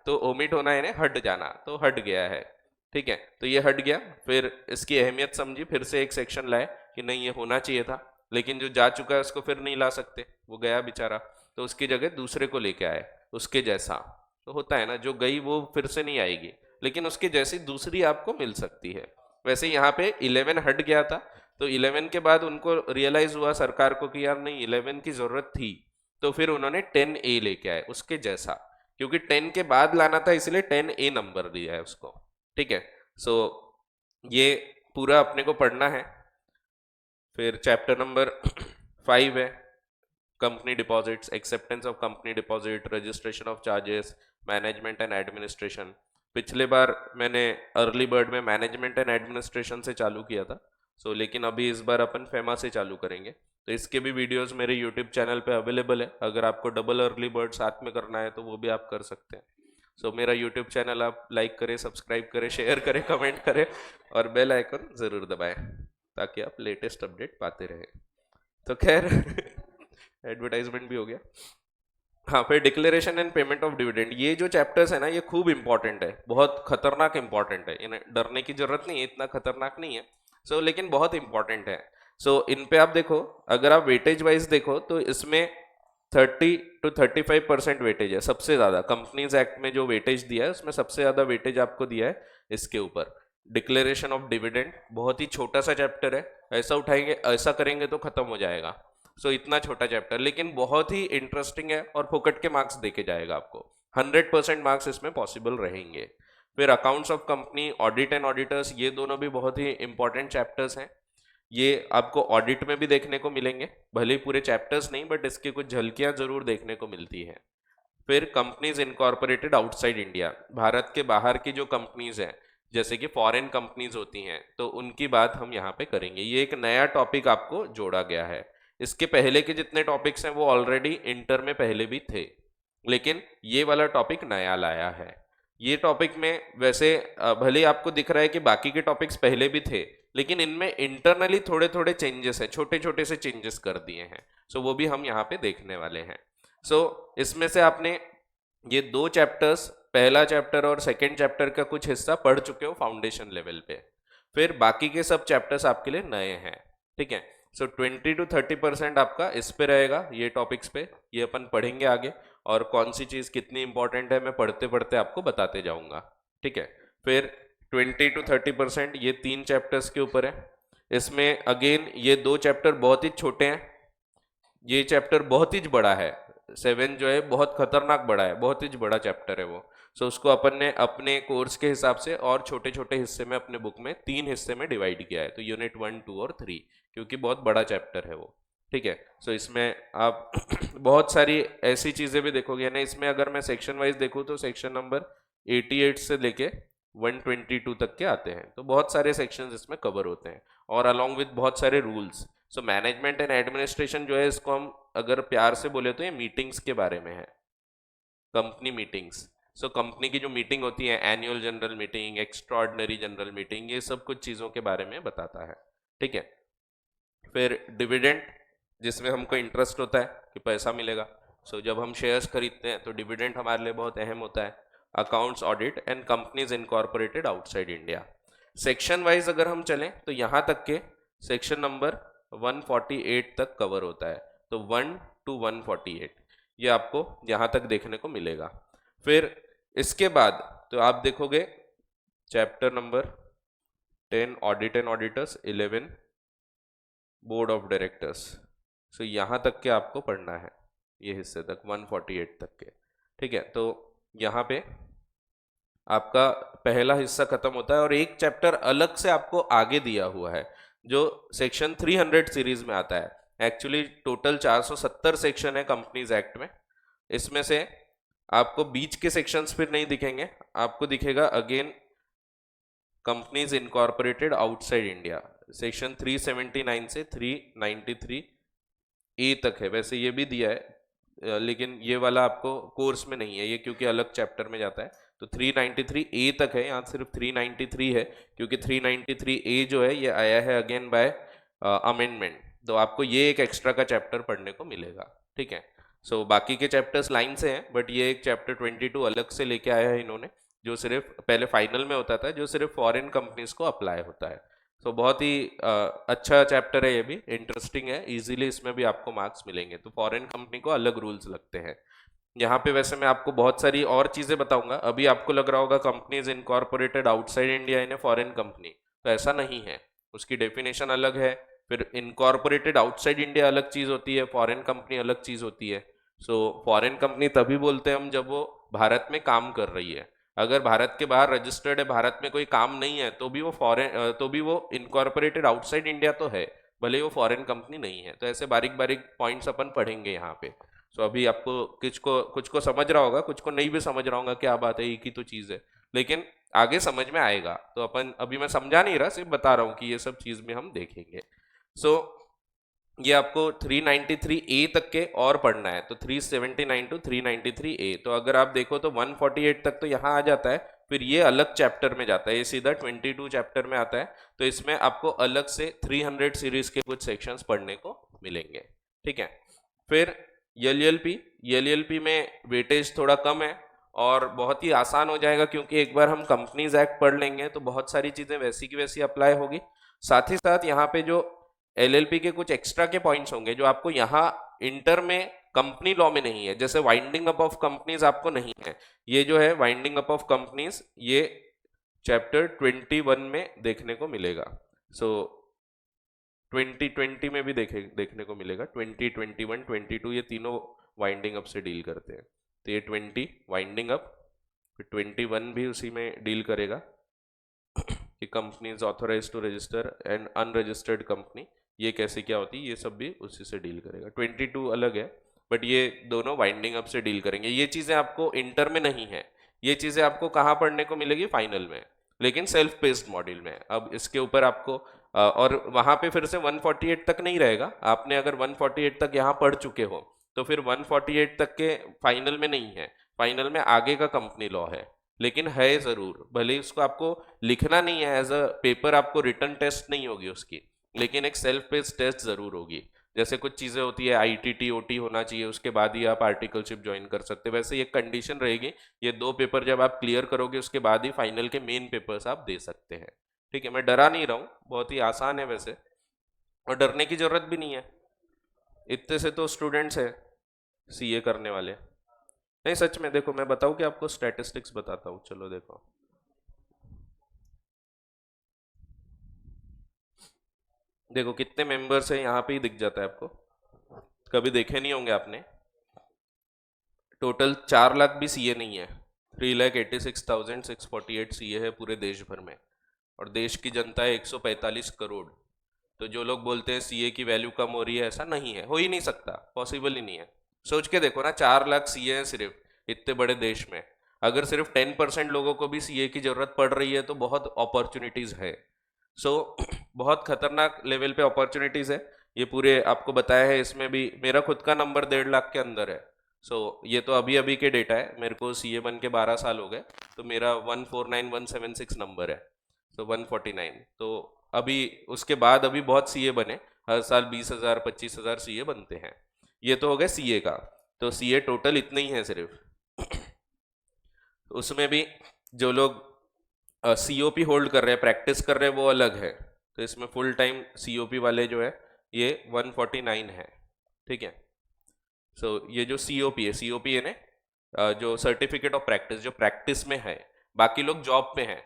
तो ओमिट होना है, हट जाना, तो हट गया है। ठीक है, तो ये हट गया। फिर इसकी अहमियत समझी, फिर से एक सेक्शन लाए कि नहीं ये होना चाहिए था, लेकिन जो जा चुका है उसको फिर नहीं ला सकते, वो गया बेचारा, तो उसकी जगह दूसरे को लेके आए उसके जैसा। तो होता है ना, जो गई वो फिर से नहीं आएगी, लेकिन उसके जैसी दूसरी आपको मिल सकती है। वैसे यहाँ पे 11 हट गया था, तो 11 के बाद उनको रियलाइज हुआ सरकार को कि यार नहीं, 11 की जरूरत थी, तो फिर उन्होंने 10A लेके आए उसके जैसा, क्योंकि 10 के बाद लाना था, इसलिए 10A नंबर दिया है उसको। ठीक है, सो ये पूरा अपने को पढ़ना है। फिर चैप्टर नंबर 5 है company deposits, acceptance of company deposit, registration of charges, management and administration. पिछले बार मैंने अर्ली बर्ड में मैनेजमेंट एंड एडमिनिस्ट्रेशन से चालू किया था, लेकिन अभी इस बार अपन फेमा से चालू करेंगे। तो इसके भी वीडियोस मेरे यूट्यूब चैनल पे अवेलेबल है, अगर आपको डबल अर्ली बर्ड साथ में करना है तो वो भी आप कर सकते हैं। मेरा यूट्यूब चैनल आप लाइक करें, सब्सक्राइब करें, शेयर करें, कमेंट करें, और बेल आइकन ज़रूर दबाएं, ताकि आप लेटेस्ट अपडेट पाते रहें। तो खैर एडवर्टाइजमेंट भी हो गया। हाँ, फिर declaration and payment of dividend, ये जो चैप्टर्स है ना, ये खूब इंपॉर्टेंट है, बहुत खतरनाक इंपॉर्टेंट है, इन्हें डरने की जरूरत नहीं है, इतना खतरनाक नहीं है। लेकिन बहुत इंपॉर्टेंट है। इन पे आप देखो, अगर आप वेटेज वाइज देखो तो इसमें 30 to 35% वेटेज है, सबसे ज्यादा कंपनीज एक्ट में जो वेटेज दिया है उसमें सबसे ज्यादा वेटेज आपको दिया है इसके ऊपर। डिक्लेरेशन ऑफ डिविडेंड बहुत ही छोटा सा चैप्टर है, ऐसा उठाएंगे, ऐसा करेंगे तो खत्म हो जाएगा। इतना छोटा चैप्टर, लेकिन बहुत ही इंटरेस्टिंग है, और फोकट के मार्क्स देके जाएगा आपको, 100% मार्क्स इसमें पॉसिबल रहेंगे। फिर accounts of company, audit and auditors, ये दोनों भी बहुत ही इंपॉर्टेंट चैप्टर्स हैं। ये आपको ऑडिट में भी देखने को मिलेंगे, भले ही पूरे चैप्टर्स नहीं, बट इसकी कुछ झलकियां जरूर देखने को मिलती है। फिर companies incorporated outside India, Bharat के बाहर की जो कंपनीज हैं, जैसे कि फॉरेन कंपनीज होती हैं, तो उनकी बात हम यहाँ पे करेंगे। ये एक नया टॉपिक आपको जोड़ा गया है। इसके पहले के जितने टॉपिक्स हैं वो ऑलरेडी इंटर में पहले भी थे, लेकिन ये वाला टॉपिक नया लाया है। ये टॉपिक में वैसे भले आपको दिख रहा है कि बाकी के टॉपिक्स पहले भी थे, लेकिन इनमें इंटरनली थोड़े थोड़े चेंजेस है, छोटे छोटे से चेंजेस कर दिए हैं। वो भी हम यहाँ पे देखने वाले हैं। इसमें से आपने ये 2 चैप्टर्स, पहला चैप्टर और सेकेंड चैप्टर का कुछ हिस्सा पढ़ चुके हो फाउंडेशन लेवल पे। फिर बाकी के सब चैप्टर्स आपके लिए नए हैं, ठीक है। सो 20 to 30% आपका इस पे रहेगा, ये टॉपिक्स पे, ये अपन पढ़ेंगे आगे, और कौन सी चीज़ कितनी इंपॉर्टेंट है मैं पढ़ते पढ़ते आपको बताते जाऊंगा, ठीक है। फिर 20 to 30% ये 3 चैप्टर्स के ऊपर है। इसमें अगेन ये 2 चैप्टर बहुत ही छोटे हैं, ये चैप्टर बहुत ही बड़ा है, 7 जो है बहुत खतरनाक बड़ा है, बहुत ही बड़ा चैप्टर है वो। सो उसको अपन ने अपने कोर्स के हिसाब से और छोटे छोटे हिस्से में अपने बुक में 3 हिस्से में डिवाइड किया है, तो यूनिट 1, 2 और 3, क्योंकि बहुत बड़ा चैप्टर है वो, ठीक है। सो इसमें आप बहुत सारी ऐसी चीज़ें भी देखोगे ना, इसमें अगर मैं सेक्शन वाइज देखूँ तो सेक्शन नंबर 88 से लेके 122 तक के आते हैं, तो बहुत सारे सेक्शंस इसमें कवर होते हैं, और अलॉन्ग विद बहुत सारे rules. So management and administration जो है, इसको हम अगर प्यार से बोले तो ये मीटिंग्स के बारे में है, कंपनी मीटिंग्स। सो कंपनी की जो मीटिंग होती है, annual general meeting, extraordinary general meeting, ये सब कुछ चीज़ों के बारे में बताता है, ठीक है। फिर डिविडेंड, जिसमें हमको इंटरेस्ट होता है कि पैसा मिलेगा। सो जब हम शेयर्स खरीदते हैं तो डिविडेंड हमारे लिए बहुत अहम होता है। Accounts audit and companies incorporated outside India. Section wise अगर हम चलें तो यहाँ तक के सेक्शन नंबर 148 तक कवर होता है, तो 1 to 148 ये आपको यहाँ तक देखने को मिलेगा। फिर इसके बाद तो आप देखोगे chapter number 10 audit and auditors, 11 board of directors. So यहाँ तक के आपको पढ़ना है, ये हिस्से तक 148 तक के, ठीक है। तो यहाँ पे आपका पहला हिस्सा खत्म होता है, और एक चैप्टर अलग से आपको आगे दिया हुआ है जो सेक्शन 300 सीरीज में आता है। एक्चुअली टोटल 470 सेक्शन है कंपनीज एक्ट में, इसमें से आपको बीच के सेक्शंस फिर नहीं दिखेंगे, आपको दिखेगा again companies incorporated outside India, section 379 से 393 ए तक है। वैसे ये भी दिया है, लेकिन ये वाला आपको कोर्स में नहीं है ये, क्योंकि अलग चैप्टर में जाता है। तो 393 ए तक है, यहाँ सिर्फ 393 है, क्योंकि 393 ए जो है ये आया है अगेन बाय अमेंडमेंट, तो आपको ये एक एक्स्ट्रा का चैप्टर पढ़ने को मिलेगा, ठीक है। सो बाकी के चैप्टर्स लाइन से हैं, बट ये एक चैप्टर 22 अलग से लेके आया है इन्होंने, जो सिर्फ पहले फाइनल में होता था, जो सिर्फ फॉरेन कंपनीज को अप्लाई होता है। तो बहुत ही अच्छा चैप्टर है, ये भी इंटरेस्टिंग है, इजीली इसमें भी आपको मार्क्स मिलेंगे। तो फॉरेन कंपनी को अलग रूल्स लगते हैं यहाँ पे। वैसे मैं आपको बहुत सारी और चीज़ें बताऊंगा, अभी आपको लग रहा होगा companies incorporated outside India in a foreign company, तो ऐसा नहीं है, उसकी डेफिनेशन अलग है। फिर इनकॉर्पोरेटेड आउटसाइड इंडिया अलग चीज़ होती है, फॉरेन कंपनी अलग चीज़ होती है। सो फॉरेन कंपनी तभी बोलते हैं हम जब वो भारत में काम कर रही है, अगर भारत के बाहर रजिस्टर्ड है, भारत में कोई काम नहीं है, तो भी वो फॉरेन, तो भी वो इनकॉर्पोरेटेड आउटसाइड इंडिया तो है, भले वो फॉरेन कंपनी नहीं है। तो ऐसे बारीक बारीक पॉइंट्स अपन पढ़ेंगे यहाँ पे। सो अभी आपको कुछ को समझ रहा होगा, कुछ को नहीं भी समझ रहा होगा, क्या बात है, एक ही तो चीज़ है, लेकिन आगे समझ में आएगा। तो अपन अभी मैं समझा नहीं रहा, सिर्फ बता रहा हूँ कि ये सब चीज़ में हम देखेंगे। सो ये आपको 393 ए तक के और पढ़ना है, तो 379 to 393 ए। तो अगर आप देखो तो 148 तक तो यहाँ आ जाता है, फिर ये अलग चैप्टर में जाता है, ये सीधा 22 चैप्टर में आता है। तो इसमें आपको अलग से 300 सीरीज के कुछ सेक्शंस पढ़ने को मिलेंगे, ठीक है। फिर एलएलपी में वेटेज थोड़ा कम है और बहुत ही आसान हो जाएगा, क्योंकि एक बार हम कंपनीज एक्ट पढ़ लेंगे तो बहुत सारी चीज़ें वैसी की वैसी अप्लाई होगी। साथ ही साथ यहाँ पे जो एलएलपी के कुछ एक्स्ट्रा के पॉइंट्स होंगे जो आपको यहाँ इंटर में कंपनी लॉ में नहीं है, जैसे वाइंडिंग अप ऑफ कंपनीज आपको नहीं है, ये जो है वाइंडिंग अप ऑफ कंपनीज ये चैप्टर 21 में देखने को मिलेगा। सो 2020 में भी देखने को मिलेगा, 20, 21, 22 ये तीनों वाइंडिंग अप से डील करते हैं। तो ये 20 वाइंडिंग अप, फिर 21 भी उसी में डील करेगा कि companies authorise to register and unregistered company, ये कैसे क्या होती है, ये सब भी उसी से डील करेगा। 22 अलग है, बट ये दोनों वाइंडिंग अप से डील करेंगे। ये चीज़ें आपको इंटर में नहीं है, ये चीज़ें आपको कहाँ पढ़ने को मिलेगी, फाइनल में, लेकिन सेल्फ पेस्ड मॉड्यूल में। अब इसके ऊपर आपको और वहाँ पे फिर से 148 तक नहीं रहेगा, आपने अगर 148 तक यहाँ पढ़ चुके हो तो फिर 148 तक के फाइनल में नहीं है, फाइनल में आगे का कंपनी लॉ है, लेकिन है ज़रूर, भले ही उसको आपको लिखना नहीं है एज अ पेपर, आपको रिटर्न टेस्ट नहीं होगी उसकी, लेकिन एक सेल्फ पेस्ड टेस्ट ज़रूर होगी। जैसे कुछ चीज़ें होती है आईटीटी ओटी होना चाहिए, उसके बाद ही आप आर्टिकलशिप ज्वाइन कर सकते, वैसे ये कंडीशन रहेगी, ये 2 पेपर जब आप क्लियर करोगे उसके बाद ही फाइनल के मेन पेपर्स आप दे सकते हैं, ठीक है, मैं डरा नहीं रहा हूँ, बहुत ही आसान है वैसे, और डरने की जरूरत भी नहीं है, इतने से तो स्टूडेंट्स है सीए करने वाले। नहीं सच में, देखो मैं बताऊँ कि आपको स्टैटिस्टिक्स बताता हूँ, चलो देखो। देखो कितने मेंबर्स हैं यहाँ पे ही दिख जाता है आपको, कभी देखे नहीं होंगे आपने। टोटल 4 लाख भी सीए नहीं है, 3,86,648 सीए है पूरे देश भर में, और देश की जनता है 145 करोड़। तो जो लोग बोलते हैं सीए की वैल्यू कम हो रही है, ऐसा नहीं है, हो ही नहीं सकता, पॉसिबल ही नहीं है। सोच के देखो ना, 4 लाख सीए हैं सिर्फ इतने बड़े देश में, अगर सिर्फ 10% लोगों को भी सीए की जरूरत पड़ रही है तो बहुत अपॉर्चुनिटीज है। सो बहुत खतरनाक लेवल पे अपॉर्चुनिटीज है, ये पूरे आपको बताया है। इसमें भी मेरा खुद का नंबर 1.5 लाख के अंदर है। सो ये तो अभी अभी के डेटा है, मेरे को सीए बन के 12 साल हो गए, तो मेरा 149176 नंबर है, तो 149। तो अभी उसके बाद अभी बहुत सीए बने, हर साल 20,000 25,000 सीए बनते हैं। ये तो हो गया सीए का, तो सीए टोटल इतने ही है सिर्फ। उसमें भी जो लोग सीओपी होल्ड कर रहे हैं, प्रैक्टिस कर रहे हैं, वो अलग है। तो इसमें फुल टाइम सीओपी वाले जो है ये 149 है, ठीक है। सो ये जो सीओपी है, सीओपी है ना, जो सर्टिफिकेट ऑफ प्रैक्टिस, जो प्रैक्टिस में है, बाकी लोग जॉब पे हैं।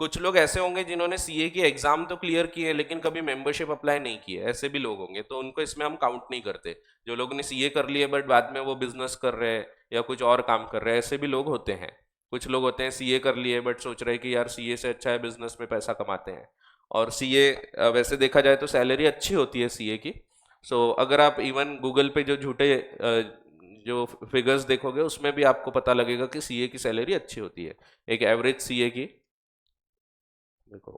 कुछ लोग ऐसे होंगे जिन्होंने सीए की एग्जाम तो क्लियर की है लेकिन कभी मेंबरशिप अप्लाई नहीं की है, ऐसे भी लोग होंगे, तो उनको इसमें हम काउंट नहीं करते। जो लोग ने सीए कर लिए बट बाद में वो बिजनेस कर रहे हैं या कुछ और काम कर रहे हैं, ऐसे भी लोग होते हैं। कुछ लोग होते हैं सीए कर लिए बट सोच रहे हैं कि यार सीए से अच्छा है बिजनेस में पैसा कमाते हैं। और सीए वैसे देखा जाए तो सैलरी अच्छी होती है सीए की। सो अगर आप इवन गूगल पे जो झूठे जो फिगर्स देखोगे उसमें भी आपको पता लगेगा कि सीए की सैलरी अच्छी होती है। एक एवरेज सीए की देखो,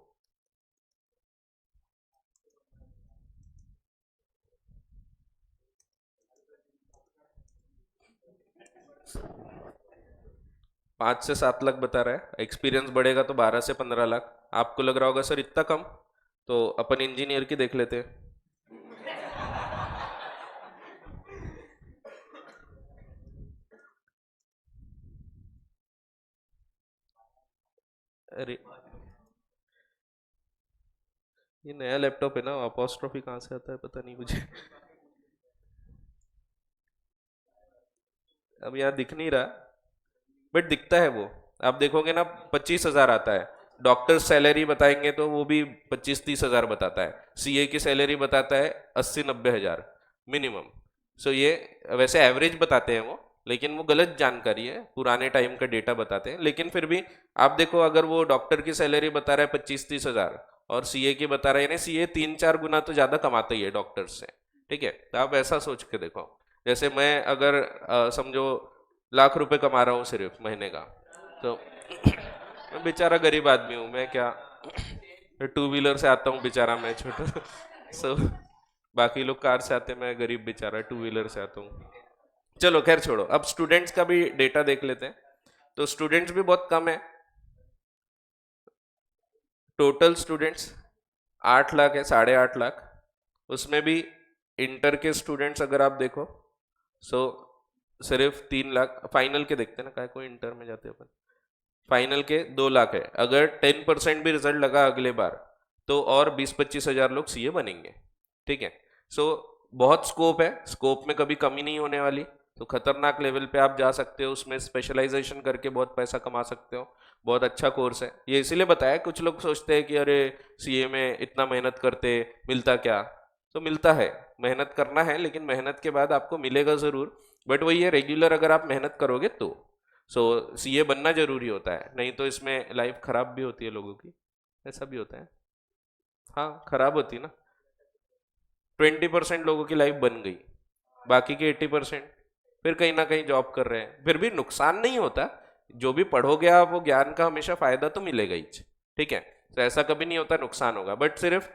5 से 7 लाख बता रहा है, एक्सपीरियंस बढ़ेगा तो 12 से 15 लाख। आपको लग रहा होगा सर इतना कम, तो अपन इंजीनियर की देख लेते हैं। अरे ये नया लैपटॉप है ना, अपॉस्ट्रोफी कहाँ से आता है पता नहीं मुझे। अब यहाँ दिख नहीं रहा, बट दिखता है वो, आप देखोगे ना 25,000 आता है। डॉक्टर सैलरी बताएंगे तो वो भी 25-30 हजार बताता है, सीए की सैलरी बताता है 80-90 हजार मिनिमम। सो ये वैसे एवरेज बताते हैं वो, लेकिन वो गलत जानकारी है, पुराने टाइम का डेटा बताते हैं। लेकिन फिर भी आप देखो, अगर वो डॉक्टर की सैलरी बता रहा है 25-30 हजार और सीए की बता रहा है, यानी सीए 3-4 गुना तो ज्यादा कमाता ही है डॉक्टर्स से, ठीक है। तो आप ऐसा सोच के देखो, जैसे मैं अगर समझो लाख रुपए कमा रहा हूँ सिर्फ महीने का, तो मैं बेचारा गरीब आदमी हूँ, मैं क्या, टू व्हीलर से आता हूँ बेचारा मैं छोटा। सो बाकी लोग कार से आते हैं, मैं गरीब बेचारा टू व्हीलर से आता हूँ। चलो खैर छोड़ो, अब स्टूडेंट्स का भी डेटा देख लेते हैं। तो स्टूडेंट्स भी बहुत कम है, टोटल स्टूडेंट्स 8 लाख है, 8.5 लाख। उसमें भी इंटर के स्टूडेंट्स अगर आप देखो, सो सिर्फ 3 लाख। फाइनल के देखते हैं ना, काय कोई इंटर में जाते हैं अपन। फाइनल के 2 लाख है, अगर 10% भी रिजल्ट लगा अगले बार तो और 20-25 हजार लोग सीए बनेंगे, ठीक है। सो बहुत स्कोप है, स्कोप में कभी कमी नहीं होने वाली। तो खतरनाक लेवल पे आप जा सकते हो, उसमें स्पेशलाइजेशन करके बहुत पैसा कमा सकते हो। बहुत अच्छा कोर्स है ये, इसीलिए बताया। कुछ लोग सोचते हैं कि अरे सीए में इतना मेहनत करते मिलता क्या, तो मिलता है, मेहनत करना है, लेकिन मेहनत के बाद आपको मिलेगा जरूर। बट वही है, रेगुलर अगर आप मेहनत करोगे तो। सो सीए बनना जरूरी होता है, नहीं तो इसमें लाइफ खराब भी होती है लोगों की, ऐसा भी होता है। हाँ खराब होती है ना, 20% लोगों की लाइफ बन गई, बाकी के 80% फिर कहीं ना कहीं जॉब कर रहे हैं। फिर भी नुकसान नहीं होता, जो भी पढ़ोगे आप वो ज्ञान का हमेशा फायदा तो मिलेगा ही, ठीक है। तो ऐसा कभी नहीं होता नुकसान होगा, बट सिर्फ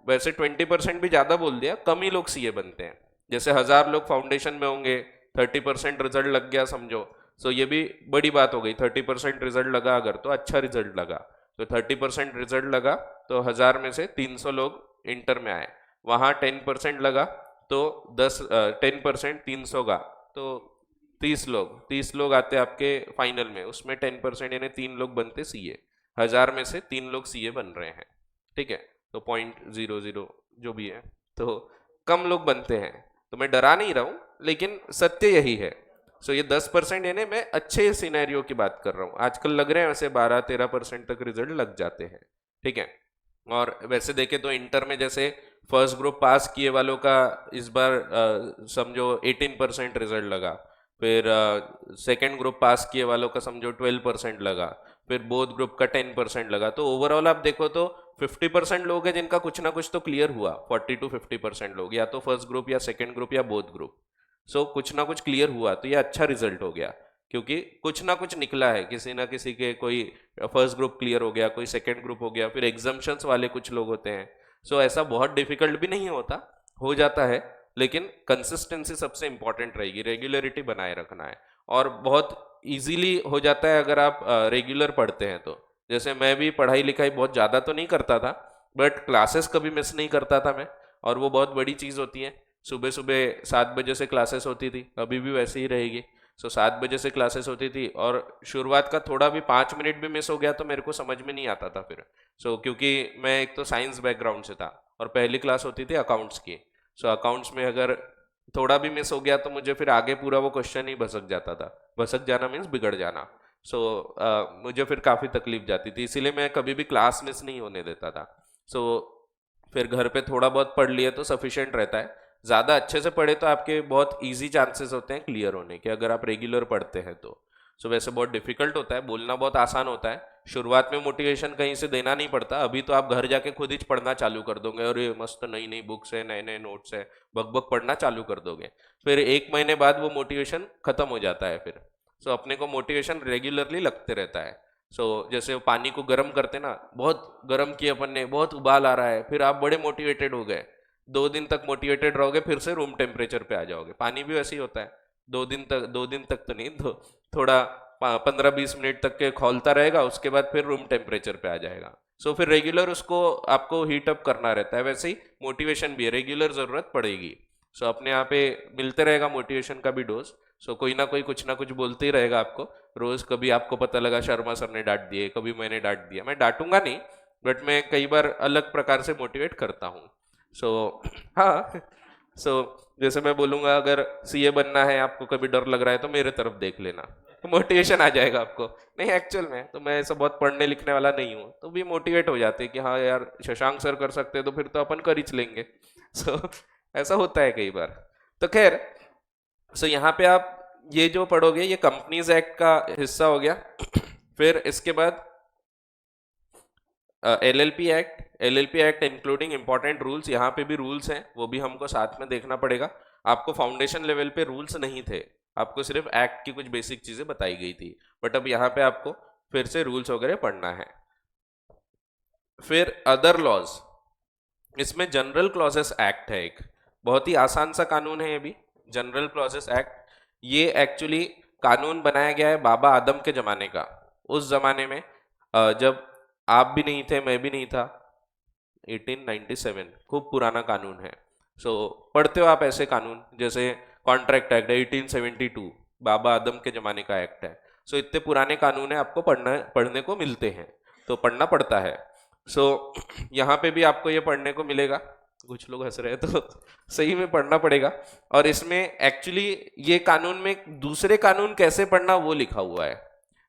वैसे 20% भी ज्यादा बोल दिया, कम ही लोग सीए बनते हैं। जैसे 1,000 लोग फाउंडेशन में होंगे, 30% रिजल्ट लग गया समझो, सो ये भी बड़ी बात हो गई। 30% रिजल्ट लगा अगर, तो अच्छा रिजल्ट लगा, तो 30% रिजल्ट लगा तो 1,000 में से 300 लोग इंटर में आए। वहाँ 10% लगा तो 10% 300 का, तो 30 लोग आते आपके फाइनल में, उसमें 10% यानी 3 लोग बनते सीए। 1000 में से 3 लोग सीए बन रहे हैं, ठीक है, तो 0.00 जो भी है, तो कम लोग बनते हैं। तो मैं डरा नहीं रहा हूं, लेकिन सत्य यही है। सो ये 10% यानी मैं अच्छे सिनेरियो की बात कर रहा हूँ। आजकल लग रहे हैं वैसे 12-13% तक रिजल्ट लग जाते हैं, ठीक है। और वैसे देखें तो इंटर में जैसे फर्स्ट ग्रुप पास किए वालों का इस बार समझो 18% रिजल्ट लगा, फिर सेकेंड ग्रुप पास किए वालों का समझो 12% लगा, फिर बोथ ग्रुप का 10% लगा। तो ओवरऑल आप देखो तो 50% लोग हैं जिनका कुछ ना कुछ तो क्लियर हुआ। 40-50% लोग या तो फर्स्ट ग्रुप या सेकेंड ग्रुप या बोथ ग्रुप, सो कुछ ना कुछ क्लियर हुआ, तो ये अच्छा रिजल्ट हो गया, क्योंकि कुछ ना कुछ निकला है। किसी ना किसी के कोई फर्स्ट ग्रुप क्लियर हो गया, कोई सेकेंड ग्रुप हो गया, फिर एग्जाम्शंस वाले कुछ लोग होते हैं। सो ऐसा बहुत डिफिकल्ट भी नहीं होता, हो जाता है, लेकिन कंसिस्टेंसी सबसे इंपॉर्टेंट रहेगी, रेगुलरिटी बनाए रखना है। और बहुत इजीली हो जाता है अगर आप रेगुलर पढ़ते हैं तो। जैसे मैं भी पढ़ाई लिखाई बहुत ज़्यादा तो नहीं करता था, बट क्लासेस कभी मिस नहीं करता था मैं, और वो बहुत बड़ी चीज़ होती है। सुबह सुबह 7 बजे से क्लासेस होती थी, अभी भी वैसे ही रहेगी। सो 7 बजे से क्लासेस होती थी, और शुरुआत का थोड़ा भी 5 मिनट भी मिस हो गया तो मेरे को समझ में नहीं आता था फिर। क्योंकि मैं एक तो साइंस बैकग्राउंड से था, और पहली क्लास होती थी अकाउंट्स की। अकाउंट्स में अगर थोड़ा भी मिस हो गया तो मुझे फिर आगे पूरा वो क्वेश्चन ही भसक जाता था। भसक जाना मीन्स बिगड़ जाना। मुझे फिर काफ़ी तकलीफ जाती थी, इसीलिए मैं कभी भी क्लास मिस नहीं होने देता था। सो फिर घर पे थोड़ा बहुत पढ़ लिए तो सफिशिएंट रहता है। ज़्यादा अच्छे से पढ़े तो आपके बहुत इजी चांसेस होते हैं क्लियर होने के, अगर आप रेगुलर पढ़ते हैं तो। वैसे बहुत डिफिकल्ट होता है, बोलना बहुत आसान होता है। शुरुआत में मोटिवेशन कहीं से देना नहीं पड़ता, अभी तो आप घर जाके खुद ही पढ़ना चालू कर दोगे, और ये मस्त नई नई बुक्स है, नए नए नोट्स है, बक बक पढ़ना चालू कर दोगे। फिर 1 महीने बाद वो मोटिवेशन खत्म हो जाता है फिर। अपने को मोटिवेशन रेगुलरली लगते रहता है। जैसे वो पानी को गर्म करते ना, बहुत गर्म किया अपन ने, बहुत उबाल आ रहा है, फिर आप बड़े मोटिवेटेड हो गए, 2 दिन तक मोटिवेटेड रहोगे, फिर से रूम टेम्परेचर पे आ जाओगे। पानी भी वैसे ही होता है, 2 दिन तक तो नहीं, थोड़ा 15-20 मिनट तक के खौलता रहेगा, उसके बाद फिर रूम टेम्परेचर पे आ जाएगा। फिर रेगुलर उसको आपको हीट अप करना रहता है। वैसे ही मोटिवेशन भी है, रेगुलर जरूरत पड़ेगी। अपने यहाँ पे मिलते रहेगा मोटिवेशन का भी डोज। कोई ना कोई कुछ ना कुछ बोलते ही रहेगा आपको रोज। कभी आपको पता लगा शर्मा सर ने डांट दिए, कभी मैंने डांट दिया। मैं डांटूंगा नहीं, बट मैं कई बार अलग प्रकार से मोटिवेट करता हूँ। हाँ, जैसे मैं बोलूंगा अगर सीए बनना है, आपको कभी डर लग रहा है तो मेरे तरफ देख लेना, तो मोटिवेशन आ जाएगा आपको। नहीं, एक्चुअल में तो मैं ऐसा बहुत पढ़ने लिखने वाला नहीं हूँ, तो भी मोटिवेट हो जाते कि हाँ यार शशांक सर कर सकते तो फिर तो अपन कर ही लेंगे। ऐसा होता है कई बार। तो खैर, यहाँ पे आप ये जो पढ़ोगे ये कंपनीज एक्ट का हिस्सा हो गया। फिर इसके बाद LLP act including important rules. यहाँ पे भी रूल्स हैं, वो भी हमको साथ में देखना पड़ेगा। आपको फाउंडेशन लेवल पे रूल्स नहीं थे, आपको सिर्फ एक्ट की कुछ बेसिक चीजें बताई गई थी, बट अब यहाँ पे आपको फिर से रूल्स वगैरह पढ़ना है। फिर अदर लॉज, इसमें जनरल क्लॉजेस एक्ट है एक, बहुत ही आसान सा कानून है ये भी, जनरल क्लॉजेस एक्ट। ये एक्चुअली कानून बनाया गया है बाबा आदम के जमाने का। उस जमाने में जब आप भी नहीं थे, मैं भी नहीं था, 1897, खूब पुराना कानून है। पढ़ते हो आप ऐसे कानून, जैसे कॉन्ट्रैक्ट एक्ट 1872, बाबा आदम के जमाने का एक्ट है। इतने पुराने कानून है, आपको पढ़ने को मिलते हैं, तो पढ़ना पड़ता है। यहाँ पे भी आपको ये पढ़ने को मिलेगा। कुछ लोग हंस रहे हैं, तो सही में पढ़ना पड़ेगा। और इसमें एक्चुअली ये कानून में दूसरे कानून कैसे पढ़ना वो लिखा हुआ है।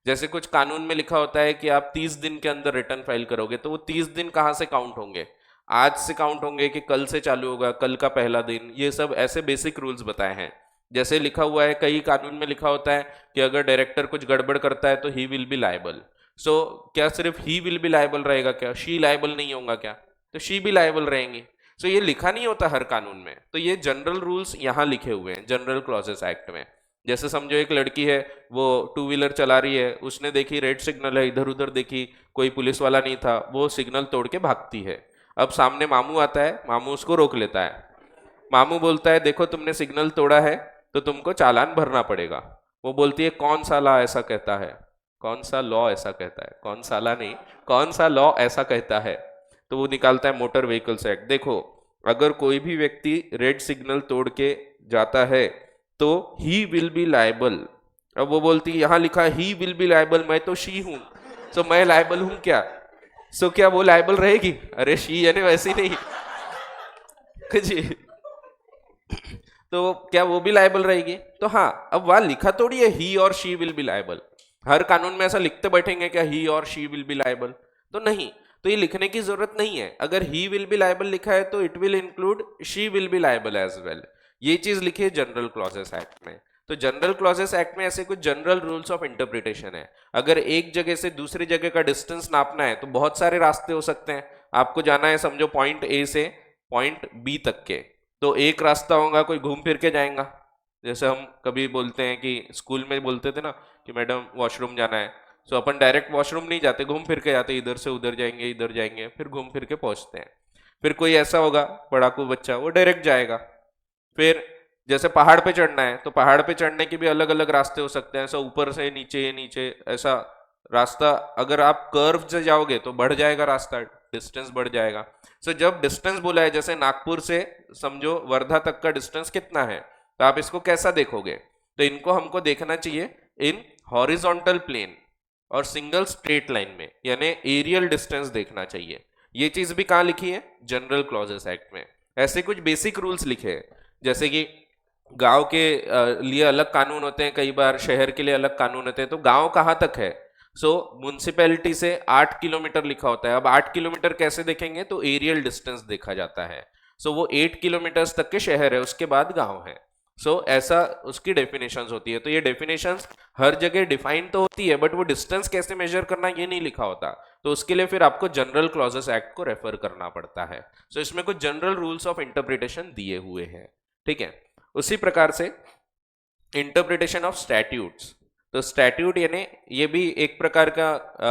जैसे कुछ कानून में लिखा होता है कि आप 30 दिन के अंदर रिटर्न फाइल करोगे, तो वो 30 दिन कहाँ से काउंट होंगे, आज से काउंट होंगे कि कल से चालू होगा, कल का पहला दिन, ये सब ऐसे बेसिक रूल्स बताए हैं। जैसे लिखा हुआ है, कई कानून में लिखा होता है कि अगर डायरेक्टर कुछ गड़बड़ करता है तो ही विल बी लायबल। क्या सिर्फ ही विल बी लायबल रहेगा क्या, शी लायबल नहीं होगा क्या? तो शी भी लायबल रहेंगी। ये लिखा नहीं होता हर कानून में, तो ये जनरल रूल्स यहाँ लिखे हुए हैं जनरल क्लॉजेस एक्ट में। जैसे समझो एक लड़की है, वो 2 व्हीलर चला रही है, उसने देखी रेड सिग्नल है, इधर उधर देखी, कोई पुलिस वाला नहीं था, वो सिग्नल तोड़ के भागती है। अब सामने मामू आता है, मामू उसको रोक लेता है। मामू बोलता है देखो तुमने सिग्नल तोड़ा है तो तुमको चालान भरना पड़ेगा। वो बोलती है कौन सा लॉ ऐसा कहता है, कौन सा लॉ ऐसा कहता है, कौन सा लॉ नहीं, कौन सा लॉ ऐसा कहता है। तो वो निकालता है मोटर व्हीकल्स एक्ट। देखो अगर कोई भी व्यक्ति रेड सिग्नल तोड़ के जाता है तो ही विल बी लायबल। अब वो बोलती है यहाँ लिखा है ही विल बी लायबल, मैं तो शी हूं, सो मैं लायबल हूं क्या? सो क्या वो लायबल रहेगी? अरे शी यानी वैसी नहीं जी। तो क्या वो भी लायबल रहेगी? तो हाँ, अब वहां लिखा थोड़ी है ही और शी विल बी लायबल। हर कानून में ऐसा लिखते बैठेंगे क्या ही और शी विल बी लायबल? तो नहीं। तो ये लिखने की जरूरत नहीं है। अगर ही विल बी लायबल लिखा है तो it will include she will be liable as well. ये चीज लिखी है जनरल क्लॉजेस एक्ट में। तो जनरल क्लॉजेस एक्ट में ऐसे कुछ जनरल रूल्स ऑफ इंटरप्रिटेशन है। अगर एक जगह से दूसरी जगह का डिस्टेंस नापना है तो बहुत सारे रास्ते हो सकते हैं। आपको जाना है समझो पॉइंट ए से पॉइंट बी तक के, तो एक रास्ता होगा, कोई घूम फिर के जाएगा। जैसे हम कभी बोलते हैं कि स्कूल में बोलते थे ना कि मैडम वॉशरूम जाना है, तो अपन डायरेक्ट वॉशरूम नहीं जाते, घूम फिर के जाते, इधर से उधर जाएंगे, इधर जाएंगे, फिर घूम फिर के पहुंचते हैं। फिर कोई ऐसा होगा पढ़ाकू बच्चा, वो डायरेक्ट जाएगा। फिर जैसे पहाड़ पे चढ़ना है तो पहाड़ पे चढ़ने के भी अलग अलग रास्ते हो सकते हैं, ऐसा ऊपर से नीचे नीचे ऐसा रास्ता। अगर आप कर्व से जाओगे तो बढ़ जाएगा रास्ता, डिस्टेंस बढ़ जाएगा। सो जब डिस्टेंस बोला है, जैसे नागपुर से समझो वर्धा तक का डिस्टेंस कितना है, तो आप इसको कैसा देखोगे? तो इनको हमको देखना चाहिए इन हॉरिजॉन्टल प्लेन और सिंगल स्ट्रेट लाइन में, यानी एरियल डिस्टेंस देखना चाहिए। ये चीज भी कहाँ लिखी है? जनरल क्लॉजेस एक्ट में। ऐसे कुछ बेसिक रूल्स लिखे हैं, जैसे कि गांव के लिए अलग कानून होते हैं, कई बार शहर के लिए अलग कानून होते हैं। तो गांव कहाँ तक है? सो म्युनिसिपैलिटी से 8 किलोमीटर लिखा होता है। अब 8 किलोमीटर कैसे देखेंगे? तो एरियल डिस्टेंस देखा जाता है। सो वो 8 किलोमीटर तक के शहर है, उसके बाद गांव है। सो ऐसा उसकी डेफिनेशंस होती है। तो ये डेफिनेशंस हर जगह डिफाइन तो होती है, बट वो डिस्टेंस कैसे मेजर करना ये नहीं लिखा होता। तो उसके लिए फिर आपको जनरल क्लॉजेस एक्ट को रेफर करना पड़ता है। सो इसमें कुछ जनरल रूल्स ऑफ इंटरप्रिटेशन दिए हुए हैं, ठीक है। उसी प्रकार से इंटरप्रिटेशन ऑफ स्टैट्यूट्स। तो स्टैट्यूट यानी ये भी एक प्रकार का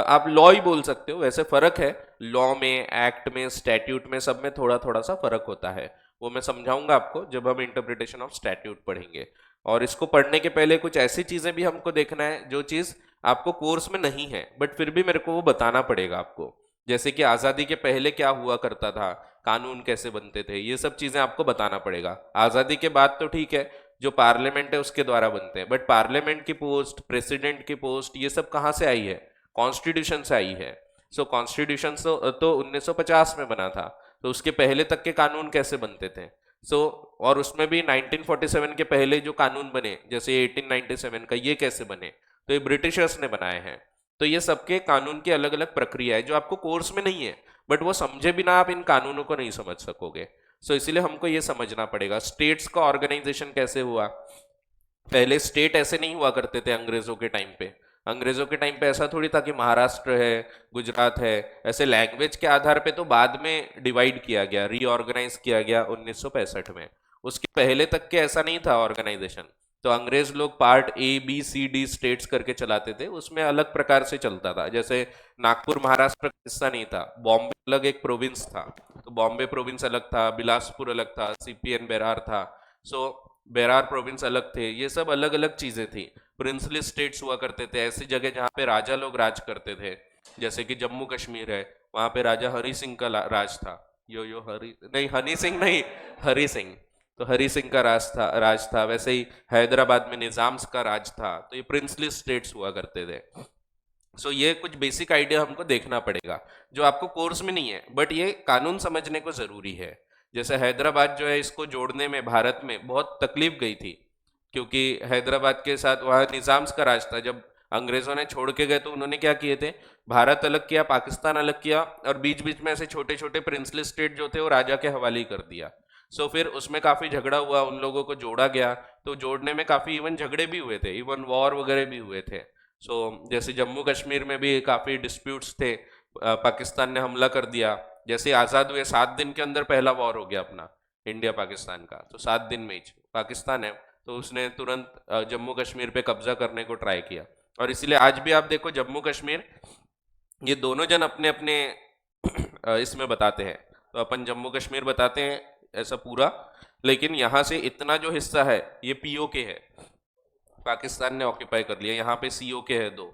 आप लॉ ही बोल सकते हो। वैसे फर्क है लॉ में, एक्ट में, स्टैट्यूट में, सब में थोड़ा थोड़ा सा फर्क होता है। वो मैं समझाऊंगा आपको जब हम इंटरप्रिटेशन ऑफ स्टैट्यूट पढ़ेंगे। और इसको पढ़ने के पहले कुछ ऐसी चीजें भी हमको देखना है जो चीज आपको कोर्स में नहीं है, बट फिर भी मेरे को वो बताना पड़ेगा आपको। जैसे कि आजादी के पहले क्या हुआ करता था, कानून कैसे बनते थे, ये सब चीजें आपको बताना पड़ेगा। आजादी के बाद तो ठीक है, जो पार्लियामेंट है उसके द्वारा बनते हैं, बट पार्लियामेंट की पोस्ट, प्रेसिडेंट की पोस्ट, ये सब कहाँ से आई है? कॉन्स्टिट्यूशन से आई है। सो कॉन्स्टिट्यूशन तो 1950 में बना था, तो उसके पहले तक के कानून कैसे बनते थे? सो और उसमें भी 1947 के पहले जो कानून बने, जैसे 1897 का, ये कैसे बने? तो ये ब्रिटिशर्स ने बनाए हैं। तो ये सबके कानून की अलग अलग प्रक्रिया है जो आपको कोर्स में नहीं है, बट वो समझे बिना आप इन कानूनों को नहीं समझ सकोगे। सो इसलिए हमको ये समझना पड़ेगा स्टेट्स का ऑर्गेनाइजेशन कैसे हुआ। पहले स्टेट ऐसे नहीं हुआ करते थे अंग्रेजों के टाइम पे। अंग्रेजों के टाइम पे ऐसा थोड़ी था कि महाराष्ट्र है, गुजरात है, ऐसे लैंग्वेज के आधार पे तो बाद में डिवाइड किया गया, रीऑर्गेनाइज किया गया 1965 में। उसके पहले तक के ऐसा नहीं था ऑर्गेनाइजेशन। तो अंग्रेज लोग part A B C D states करके चलाते थे, उसमें अलग प्रकार से चलता था। जैसे नागपुर महाराष्ट्र का हिस्सा नहीं था, बॉम्बे अलग एक प्रोविंस था, तो बॉम्बे प्रोविंस अलग था, बिलासपुर अलग था, सीपीएन बेरार था। सो बेरार प्रोविंस अलग थे, ये सब अलग अलग चीजें थी। प्रिंसली स्टेट्स हुआ करते थे, ऐसी जगह जहाँ पे राजा लोग राज करते थे। जैसे कि जम्मू कश्मीर है, वहां पे राजा हरि सिंह का राज था। यो हरि नहीं, हनी सिंह नहीं, हरि सिंह। तो हरि सिंह का राज था। वैसे ही हैदराबाद में निजाम्स का राज था। तो ये प्रिंसली स्टेट्स हुआ करते थे। सो ये कुछ बेसिक आइडिया हमको देखना पड़ेगा जो आपको कोर्स में नहीं है, बट ये कानून समझने को जरूरी है। जैसे हैदराबाद जो है, इसको जोड़ने में भारत में बहुत तकलीफ गई थी, क्योंकि हैदराबाद के साथ वहाँ निजाम्स का राज था। जब अंग्रेजों ने छोड़ के गए तो उन्होंने क्या किए थे, भारत अलग किया, पाकिस्तान अलग किया, और बीच बीच में ऐसे छोटे छोटे प्रिंसली स्टेट जो थे वो राजा के हवाले ही कर दिया। सो फिर उसमें काफी झगड़ा हुआ, उन लोगों को जोड़ा गया। तो जोड़ने में काफी इवन झगड़े भी हुए थे, इवन वॉर वगैरह भी हुए थे। सो जैसे जम्मू कश्मीर में भी काफी डिस्प्यूट्स थे, पाकिस्तान ने हमला कर दिया। जैसे आज़ाद हुए 7 दिन के अंदर पहला वॉर हो गया अपना इंडिया पाकिस्तान का। तो 7 दिन में ही पाकिस्तान है तो उसने तुरंत जम्मू कश्मीर पे कब्जा करने को ट्राई किया। और इसलिए आज भी आप देखो जम्मू कश्मीर, ये दोनों जन अपने अपने इसमें बताते हैं। तो अपन जम्मू कश्मीर बताते हैं ऐसा पूरा, लेकिन यहाँ से इतना जो हिस्सा है ये पीओके है, पाकिस्तान ने ऑक्यूपाई कर लिया। यहाँ पे सीओके है 2,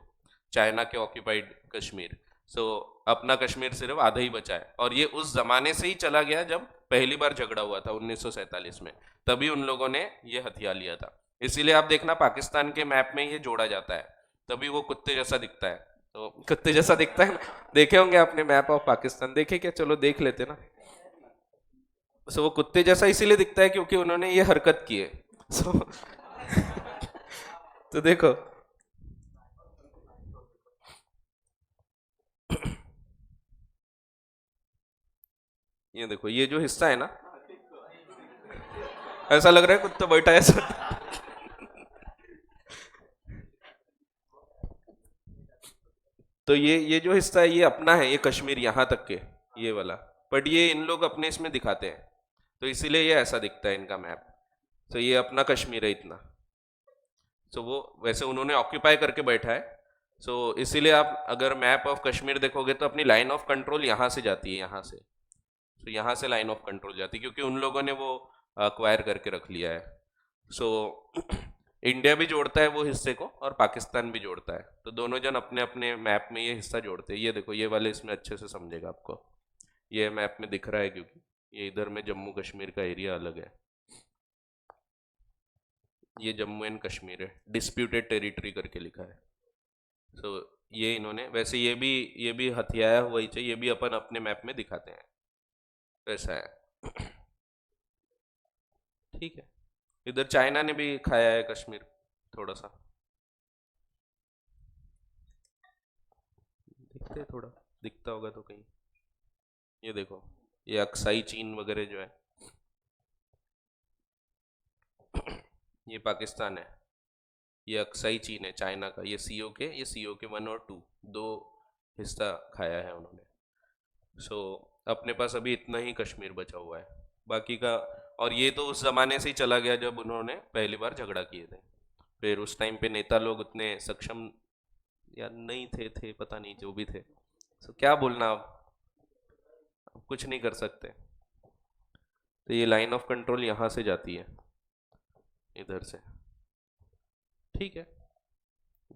चाइना के ऑक्यूपाइड कश्मीर। सो अपना कश्मीर सिर्फ आधा ही बचा है। और ये उस जमाने से ही चला गया जब पहली बार झगड़ा हुआ था 1947 में, तभी उन लोगों ने ये हथियार लिया था। इसीलिए आप देखना पाकिस्तान के मैप में ये जोड़ा जाता है, तभी वो कुत्ते जैसा दिखता है। तो कुत्ते जैसा दिखता है ना, देखे होंगे आपने मैप ऑफ पाकिस्तान, देखे क्या, चलो देख लेते ना। सो वो कुत्ते जैसा इसीलिए दिखता है क्योंकि उन्होंने ये हरकत की है। सो तो देखो, ये देखो ये जो हिस्सा है ना, ऐसा लग रहा है कुत्ता बैठा है ऐसा। तो ये जो हिस्सा है ये अपना है, ये कश्मीर यहाँ तक के, ये वाला। बट ये इन लोग अपने इसमें दिखाते हैं, तो इसीलिए ये ऐसा दिखता है इनका मैप। तो ये अपना कश्मीर है इतना। तो वो वैसे उन्होंने ऑक्यूपाई करके बैठा है। सो इसीलिए आप अगर मैप ऑफ कश्मीर देखोगे तो अपनी लाइन ऑफ कंट्रोल यहाँ से जाती है, यहाँ से। तो यहाँ से लाइन ऑफ कंट्रोल जाती है क्योंकि उन लोगों ने वो अक्वायर करके रख लिया है। सो इंडिया भी जोड़ता है वो हिस्से को और पाकिस्तान भी जोड़ता है, तो दोनों जन अपने अपने मैप में ये हिस्सा जोड़ते हैं। ये देखो ये वाले इसमें अच्छे से समझेगा आपको, ये मैप में दिख रहा है क्योंकि ये इधर में जम्मू कश्मीर का एरिया अलग है। ये जम्मू एंड कश्मीर है, डिस्प्यूटेड टेरिटरी करके लिखा है। सो ये इन्होंने वैसे ये भी हथियाया हुआ ही चाहिए, ये भी अपन अपने मैप में दिखाते हैं, वैसा है। ठीक है। इधर चाइना ने भी खाया है कश्मीर थोड़ा सा, दिखते हैं थोड़ा, दिखता होगा तो कहीं। ये देखो ये अक्साई चीन वगैरह जो है, ये पाकिस्तान है, ये अक्साई चीन है चाइना का, ये सीओ के 1 और 2, दो हिस्सा खाया है उन्होंने। सो अपने पास अभी इतना ही कश्मीर बचा हुआ है, बाकी का। और ये तो उस जमाने से ही चला गया जब उन्होंने पहली बार झगड़ा किए थे। फिर उस टाइम पे नेता लोग उतने सक्षम या नहीं थे पता नहीं, जो भी थे। सो क्या बोलना अब कुछ नहीं कर सकते। तो ये लाइन ऑफ कंट्रोल यहाँ से जाती है, इधर से। ठीक है।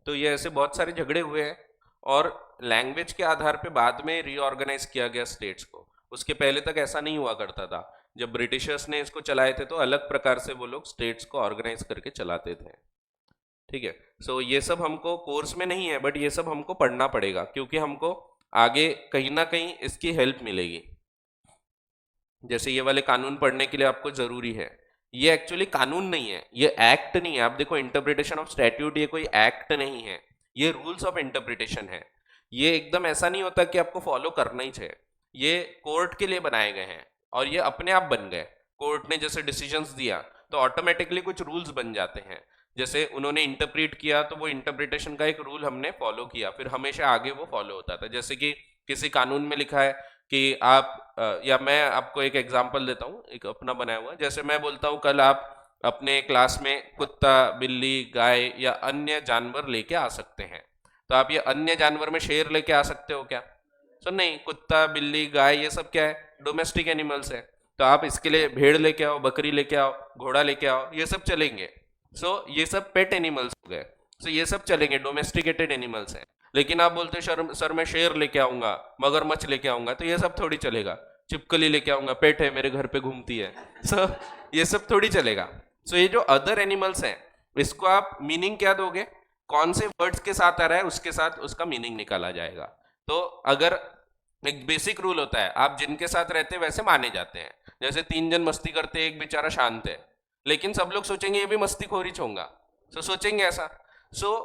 तो ये ऐसे बहुत सारे झगड़े हुए हैं, और लैंग्वेज के आधार पे बाद में रीऑर्गेनाइज किया गया स्टेट्स को। उसके पहले तक ऐसा नहीं हुआ करता था। जब ब्रिटिशर्स ने इसको चलाए थे तो अलग प्रकार से वो लोग स्टेट्स को ऑर्गेनाइज करके चलाते थे। ठीक है। सो ये सब हमको कोर्स में नहीं है, बट ये सब हमको पढ़ना पड़ेगा क्योंकि हमको आगे कहीं ना कहीं इसकी हेल्प मिलेगी। जैसे ये वाले कानून पढ़ने के लिए आपको जरूरी है। ये एक्चुअली कानून नहीं है, ये एक्ट नहीं है। आप देखो इंटरप्रिटेशन ऑफ स्टैट्यूट, ये कोई एक्ट नहीं है, ये रूल्स ऑफ इंटरप्रिटेशन है। ये एकदम ऐसा नहीं होता कि आपको फॉलो करना ही चाहिए। ये कोर्ट के लिए बनाए गए हैं और ये अपने आप बन गए। कोर्ट ने जैसे डिसीजंस दिया तो ऑटोमेटिकली कुछ रूल्स बन जाते हैं। जैसे उन्होंने इंटरप्रेट किया तो वो इंटरप्रिटेशन का एक रूल हमने फॉलो किया, फिर हमेशा आगे वो फॉलो होता था। जैसे कि किसी कानून में लिखा है कि आप या मैं आपको एक एग्जांपल देता हूँ, एक अपना बनाया हुआ। जैसे मैं बोलता हूँ कल आप अपने क्लास में कुत्ता, बिल्ली, गाय या अन्य जानवर लेके आ सकते हैं, तो आप ये अन्य जानवर में शेर लेके आ सकते हो क्या? तो नहीं, कुत्ता, बिल्ली, गाय ये सब क्या है? डोमेस्टिक एनिमल्स है। तो आप इसके लिए भेड़ लेके आओ, बकरी लेके आओ, घोड़ा लेके आओ, ये सब चलेंगे। ये सब पेट एनिमल्स हो गए। ये सब चलेंगे, डोमेस्टिकेटेड एनिमल्स हैं। लेकिन आप बोलते हो सर मैं शेर लेके आऊंगा, मगरमच्छ लेके आऊंगा, तो ये सब थोड़ी चलेगा। चिपकली लेके आऊंगा, पेट है मेरे घर पे घूमती है। सो ये सब थोड़ी चलेगा। ये जो अदर एनिमल्स हैं, इसको आप मीनिंग क्या दोगे? कौन से वर्ड्स के साथ आ रहा है उसके साथ उसका मीनिंग निकाला जाएगा। तो अगर एक बेसिक रूल होता है, आप जिनके साथ रहते हैं वैसे माने जाते हैं। जैसे 3 जन मस्ती करते हैं, एक बेचारा शांत है, लेकिन सब लोग सोचेंगे ये भी मस्ती खोरी होगा, सोचेंगे ऐसा। सो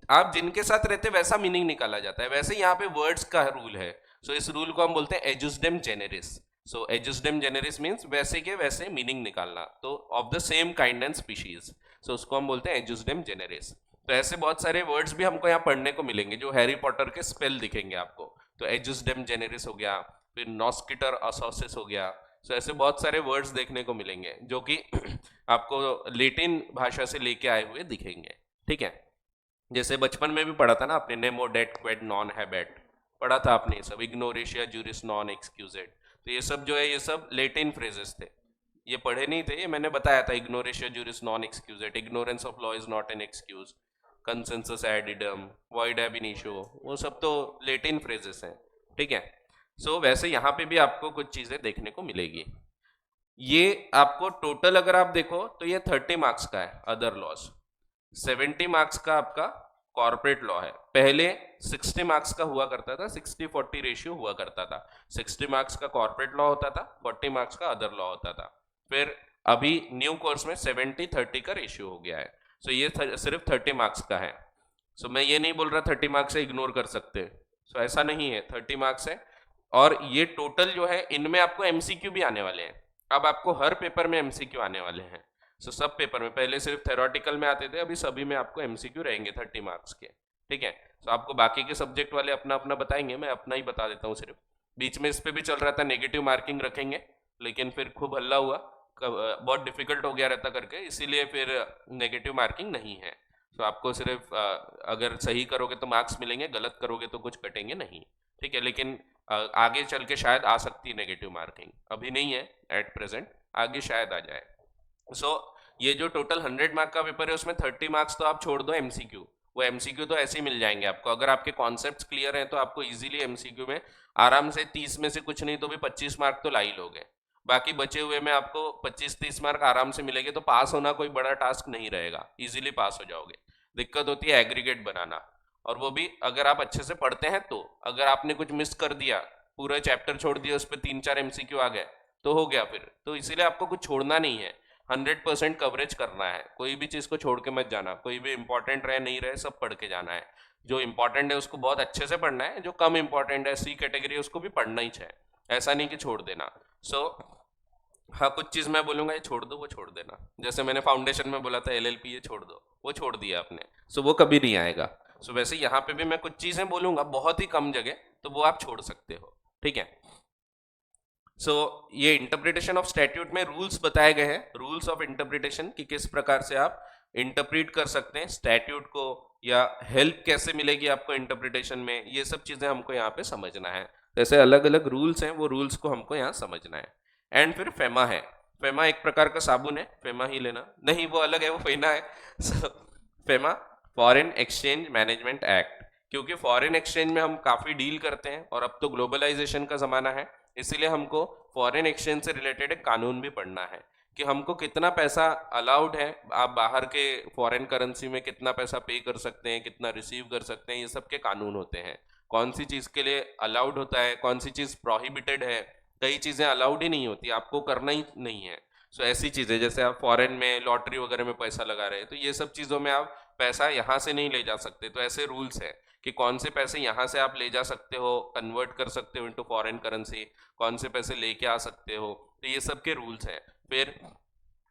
आप जिनके साथ रहते वैसा मीनिंग निकाला जाता है। वैसे यहाँ पे वर्ड्स का रूल है। इस रूल को हम बोलते हैं एजुस्डेम जेनेरिस। एजुस्डेम जेनेरिस मीन्स वैसे के वैसे मीनिंग निकालना, तो of the same kind and species. उसको हम बोलते हैं एजुस्डेम जेनेरिस। तो ऐसे बहुत सारे वर्ड्स भी हमको यहाँ पढ़ने को मिलेंगे जो हैरी पॉटर के स्पेल दिखेंगे आपको। तो एजुस्डेम जेनेरिस हो गया, फिर नॉस्किटर असोसिस हो गया। ऐसे बहुत सारे वर्ड्स देखने को मिलेंगे जो कि आपको लेटिन भाषा से लेके आए हुए दिखेंगे। ठीक है। जैसे बचपन में भी पढ़ा था ना आपने, नेमो डेट क्वेड नॉन हैबेट, पढ़ा था आपने ये सब, इग्नोरेशिया जूरिस नॉन एक्सक्यूजेड। तो ये सब जो है ये सब लेटिन फ्रेजेस थे, ये पढ़े नहीं थे, ये मैंने बताया था। इग्नोरेशिया जूरिस नॉन एक्सक्यूजेड, ignorance of law is not an excuse, कंसेंसस एड इडम, वॉइड एब इनिशियो, वो सब तो लेटिन फ्रेजेस हैं। ठीक है। वैसे यहाँ पे भी आपको कुछ चीजें देखने को मिलेगी। ये आपको टोटल अगर आप देखो तो ये 30 मार्क्स का है, अदर लॉस 70 मार्क्स का आपका कॉर्पोरेट लॉ है। पहले 60 मार्क्स का हुआ करता था, 60-40 रेशियो हुआ करता था। 60 मार्क्स का कॉर्पोरेट लॉ होता था, 40 मार्क्स का अदर लॉ होता था। फिर अभी न्यू कोर्स में 70-30 का रेशियो हो गया है। सो ये सिर्फ 30 मार्क्स का है। सो मैं ये नहीं बोल रहा 30 मार्क्स से इग्नोर कर सकते, सो ऐसा नहीं है, 30 मार्क्स है। और ये टोटल जो है इनमें आपको एमसीक्यू भी आने वाले हैं। अब आपको हर पेपर में एमसीक्यू आने वाले हैं। सो सब पेपर में, पहले सिर्फ थेरोटिकल में आते थे, अभी सभी में आपको एमसीक्यू रहेंगे 30 मार्क्स के। ठीक है, तो आपको बाकी के सब्जेक्ट वाले अपना अपना बताएंगे, मैं अपना ही बता देता हूँ सिर्फ। बीच में इस पे भी चल रहा था नेगेटिव मार्किंग रखेंगे, लेकिन फिर खूब हल्ला हुआ, बहुत डिफिकल्ट हो गया रहता करके, इसीलिए फिर नेगेटिव मार्किंग नहीं है। तो आपको सिर्फ अगर सही करोगे तो मार्क्स मिलेंगे, गलत करोगे तो कुछ कटेंगे नहीं। ठीक है, लेकिन आगे चल के शायद आ सकती है नेगेटिव मार्किंग, अभी नहीं है एट प्रेजेंट, आगे शायद आ जाए। सो ये जो टोटल 100 मार्क का पेपर है उसमें 30 मार्क्स तो आप छोड़ दो एमसीक्यू, वो एमसीक्यू तो ऐसे ही मिल जाएंगे आपको। अगर आपके कॉन्सेप्ट्स क्लियर हैं तो आपको इजीली एमसीक्यू में आराम से 30 में से कुछ नहीं तो भी 25 मार्क तो ला ही लोगे। बाकी बचे हुए में आपको 25-30 मार्क आराम से मिलेंगे, तो पास होना कोई बड़ा टास्क नहीं रहेगा, इजीली पास हो जाओगे। दिक्कत होती है एग्रीगेट बनाना, और वो भी अगर आप अच्छे से पढ़ते हैं तो। अगर आपने कुछ मिस कर दिया, पूरा चैप्टर छोड़ दिया, उस पर 3-4 एमसीक्यू आ गए तो हो गया फिर। तो इसीलिए आपको कुछ छोड़ना नहीं है, 100% कवरेज करना है, कोई भी चीज़ को छोड़ के मत जाना। कोई भी इंपॉर्टेंट रहे नहीं रहे सब पढ़ के जाना है। जो इंपॉर्टेंट है उसको बहुत अच्छे से पढ़ना है, जो कम इंपॉर्टेंट है सी कैटेगरी उसको भी पढ़ना ही चाहिए, ऐसा नहीं कि छोड़ देना। सो हाँ, कुछ चीज़ मैं बोलूँगा ये छोड़ दो, वो छोड़ देना। जैसे मैंने फाउंडेशन में बोला था एलएलपी ये छोड़ दो, वो छोड़ दिया आपने, सो वो कभी नहीं आएगा। सो वैसे यहाँ पे भी मैं कुछ चीज़ें बोलूँगा बहुत ही कम जगह, तो वो आप छोड़ सकते हो। ठीक है, सो ये इंटरप्रिटेशन ऑफ स्टैट्यूट में रूल्स बताए गए हैं, रूल्स ऑफ इंटरप्रिटेशन कि किस प्रकार से आप इंटरप्रीट कर सकते हैं स्टैट्यूट को, या हेल्प कैसे मिलेगी आपको इंटरप्रिटेशन में, ये सब चीज़ें हमको यहाँ पे समझना है। जैसे अलग अलग रूल्स हैं, वो रूल्स को हमको यहाँ समझना है। एंड फिर फेमा है, फेमा एक प्रकार का साबुन है, फेमा ही लेना, नहीं वो अलग है, वो फेना है। FEMA foreign exchange management act, क्योंकि फॉरेन एक्सचेंज में हम काफ़ी डील करते हैं और अब तो ग्लोबलाइजेशन का ज़माना है, इसीलिए हमको फॉरेन एक्सचेंज से रिलेटेड एक कानून भी पढ़ना है कि हमको कितना पैसा अलाउड है, आप बाहर के फॉरेन करेंसी में कितना पैसा पे कर सकते हैं, कितना रिसीव कर सकते हैं, ये सब के कानून होते हैं। कौन सी चीज़ के लिए अलाउड होता है, कौन सी चीज़ प्रोहिबिटेड है, कई चीज़ें अलाउड ही नहीं होती, आपको करना ही नहीं है। सो ऐसी चीज़ें जैसे आप फॉरेन में लॉटरी वगैरह में पैसा लगा रहे हैं, तो ये सब चीज़ों में आप पैसा यहाँ से नहीं ले जा सकते, तो ऐसे रूल्स है कि कौन से पैसे यहाँ से आप ले जा सकते हो, कन्वर्ट कर सकते हो इनटू फॉरेन करेंसी, कौन से पैसे लेके आ सकते हो, तो ये सब के रूल्स हैं। फिर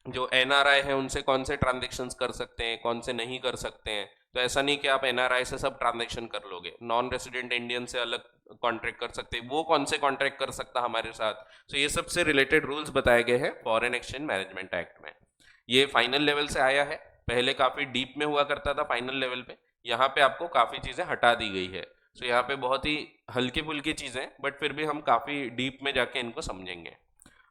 जो एनआरआई है उनसे कौन से ट्रांजेक्शन्स कर सकते हैं, कौन से नहीं कर सकते हैं। तो ऐसा नहीं कि आप एनआरआई से सब ट्रांजेक्शन कर लोगे, नॉन रेसिडेंट इंडियन से अलग कॉन्ट्रैक्ट कर सकते हैं, वो कौन से कॉन्ट्रैक्ट कर सकता हमारे साथ। तो ये सबसे रिलेटेड रूल्स बताए गए हैं फॉरेन एक्सचेंज मैनेजमेंट एक्ट में। ये फाइनल लेवल से आया है, पहले काफ़ी डीप में हुआ करता था फाइनल लेवल पे, यहाँ पे आपको काफ़ी चीज़ें हटा दी गई है। सो यहाँ पे बहुत ही हल्की फुल्की चीज़ें, बट फिर भी हम काफ़ी डीप में जाके इनको समझेंगे।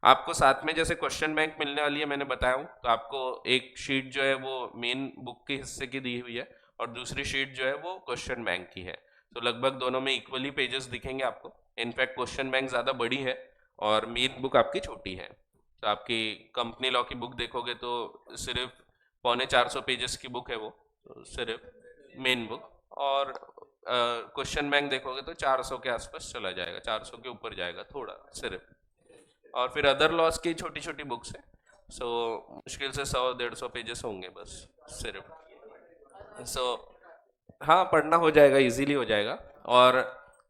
आपको साथ में जैसे क्वेश्चन बैंक मिलने वाली है, मैंने बताया हूँ, तो आपको एक शीट जो है वो मेन बुक के हिस्से की दी हुई है और दूसरी शीट जो है वो क्वेश्चन बैंक की है। तो लगभग दोनों में इक्वली पेजेस दिखेंगे आपको। इनफैक्ट क्वेश्चन बैंक ज़्यादा बड़ी है और मेन बुक आपकी छोटी है। तो आपकी कंपनी लॉ की बुक देखोगे तो सिर्फ 350 पेजेस की बुक है वो, तो सिर्फ मेन बुक। और क्वेश्चन बैंक देखोगे तो 400 के आसपास चला जाएगा, 400 के ऊपर जाएगा थोड़ा सिर्फ। और फिर अदर लॉस की छोटी छोटी बुक्स हैं, सो मुश्किल से 100-150 पेजेस होंगे बस सिर्फ। सो हाँ, पढ़ना हो जाएगा, इजीली हो जाएगा। और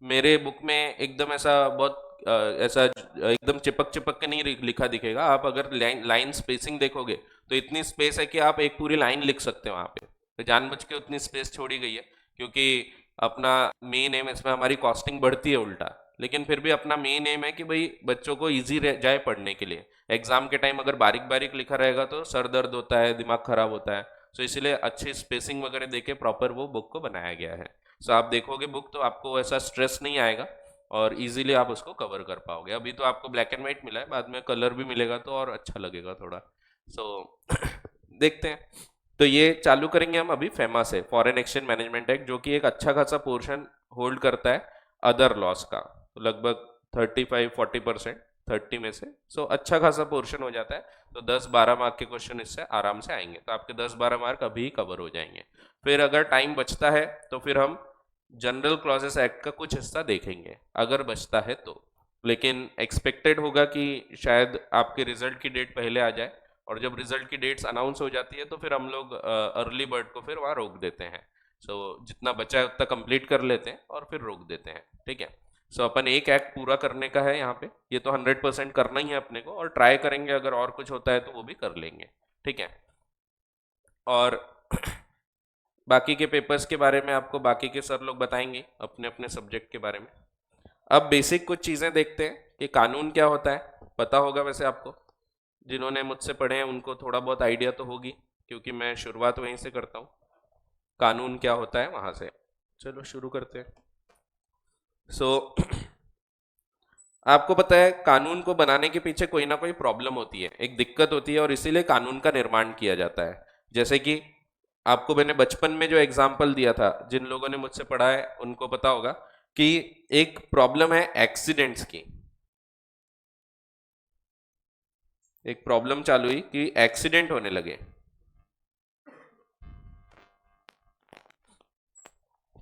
मेरे बुक में एकदम ऐसा बहुत ऐसा एकदम चिपक चिपक के नहीं लिखा दिखेगा। आप अगर लाइन स्पेसिंग देखोगे तो इतनी स्पेस है कि आप एक पूरी लाइन लिख सकते हो वहाँ पे, तो जानबूझ के उतनी स्पेस छोड़ी गई है, क्योंकि अपना मेन एम इसमें हमारी कॉस्टिंग बढ़ती है उल्टा, लेकिन फिर भी अपना मेन एम है कि भाई बच्चों को इजी रह जाए पढ़ने के लिए। एग्जाम के टाइम अगर बारीक बारीक लिखा रहेगा तो सर दर्द होता है, दिमाग खराब होता है। सो इसीलिए अच्छी स्पेसिंग वगैरह देके प्रॉपर वो बुक को बनाया गया है। सो आप देखोगे बुक तो आपको ऐसा स्ट्रेस नहीं आएगा और इजीली आप उसको कवर कर पाओगे। अभी तो आपको ब्लैक एंड वाइट मिला है, बाद में कलर भी मिलेगा तो और अच्छा लगेगा थोड़ा। सो देखते हैं। तो ये चालू करेंगे हम अभी फेमा से, फॉरेन एक्सचेंज मैनेजमेंट एक्ट, जो कि एक अच्छा खासा पोर्शन होल्ड करता है अदर लॉस का, तो लगभग 35-40%। 30 में से। सो अच्छा खासा पोर्शन हो जाता है। तो 10-12 मार्क के क्वेश्चन इससे आराम से आएंगे, तो आपके 10-12 मार्क अभी कवर हो जाएंगे। फिर अगर टाइम बचता है तो फिर हम जनरल क्लॉजेस एक्ट का कुछ हिस्सा देखेंगे, अगर बचता है तो। लेकिन एक्सपेक्टेड होगा कि शायद आपके रिजल्ट की डेट पहले आ जाए, और जब रिजल्ट की डेट्स अनाउंस हो जाती है तो फिर हम लोग अर्ली बर्ड को फिर वहाँ रोक देते हैं। सो जितना बचा है उतना कंप्लीट कर लेते हैं और फिर रोक देते हैं, ठीक है। सो अपन एक एक्ट पूरा करने का है यहाँ पे, ये तो 100% करना ही है अपने को, और ट्राई करेंगे अगर और कुछ होता है तो वो भी कर लेंगे, ठीक है। और बाकी के पेपर्स के बारे में आपको बाकी के सर लोग बताएंगे अपने अपने सब्जेक्ट के बारे में। अब बेसिक कुछ चीज़ें देखते हैं कि कानून क्या होता है। पता होगा वैसे आपको, जिन्होंने मुझसे पढ़े हैं उनको थोड़ा बहुत आइडिया तो होगी, क्योंकि मैं शुरुआत वहीं से करता हूँ, कानून क्या होता है वहाँ से। चलो शुरू करते हैं। सो आपको पता है कानून को बनाने के पीछे कोई ना कोई प्रॉब्लम होती है, एक दिक्कत होती है, और इसीलिए कानून का निर्माण किया जाता है। जैसे कि आपको मैंने बचपन में जो एग्जाम्पल दिया था, जिन लोगों ने मुझसे पढ़ा है उनको पता होगा कि एक प्रॉब्लम है एक्सीडेंट्स की। एक प्रॉब्लम चालू हुई कि एक्सीडेंट होने लगे।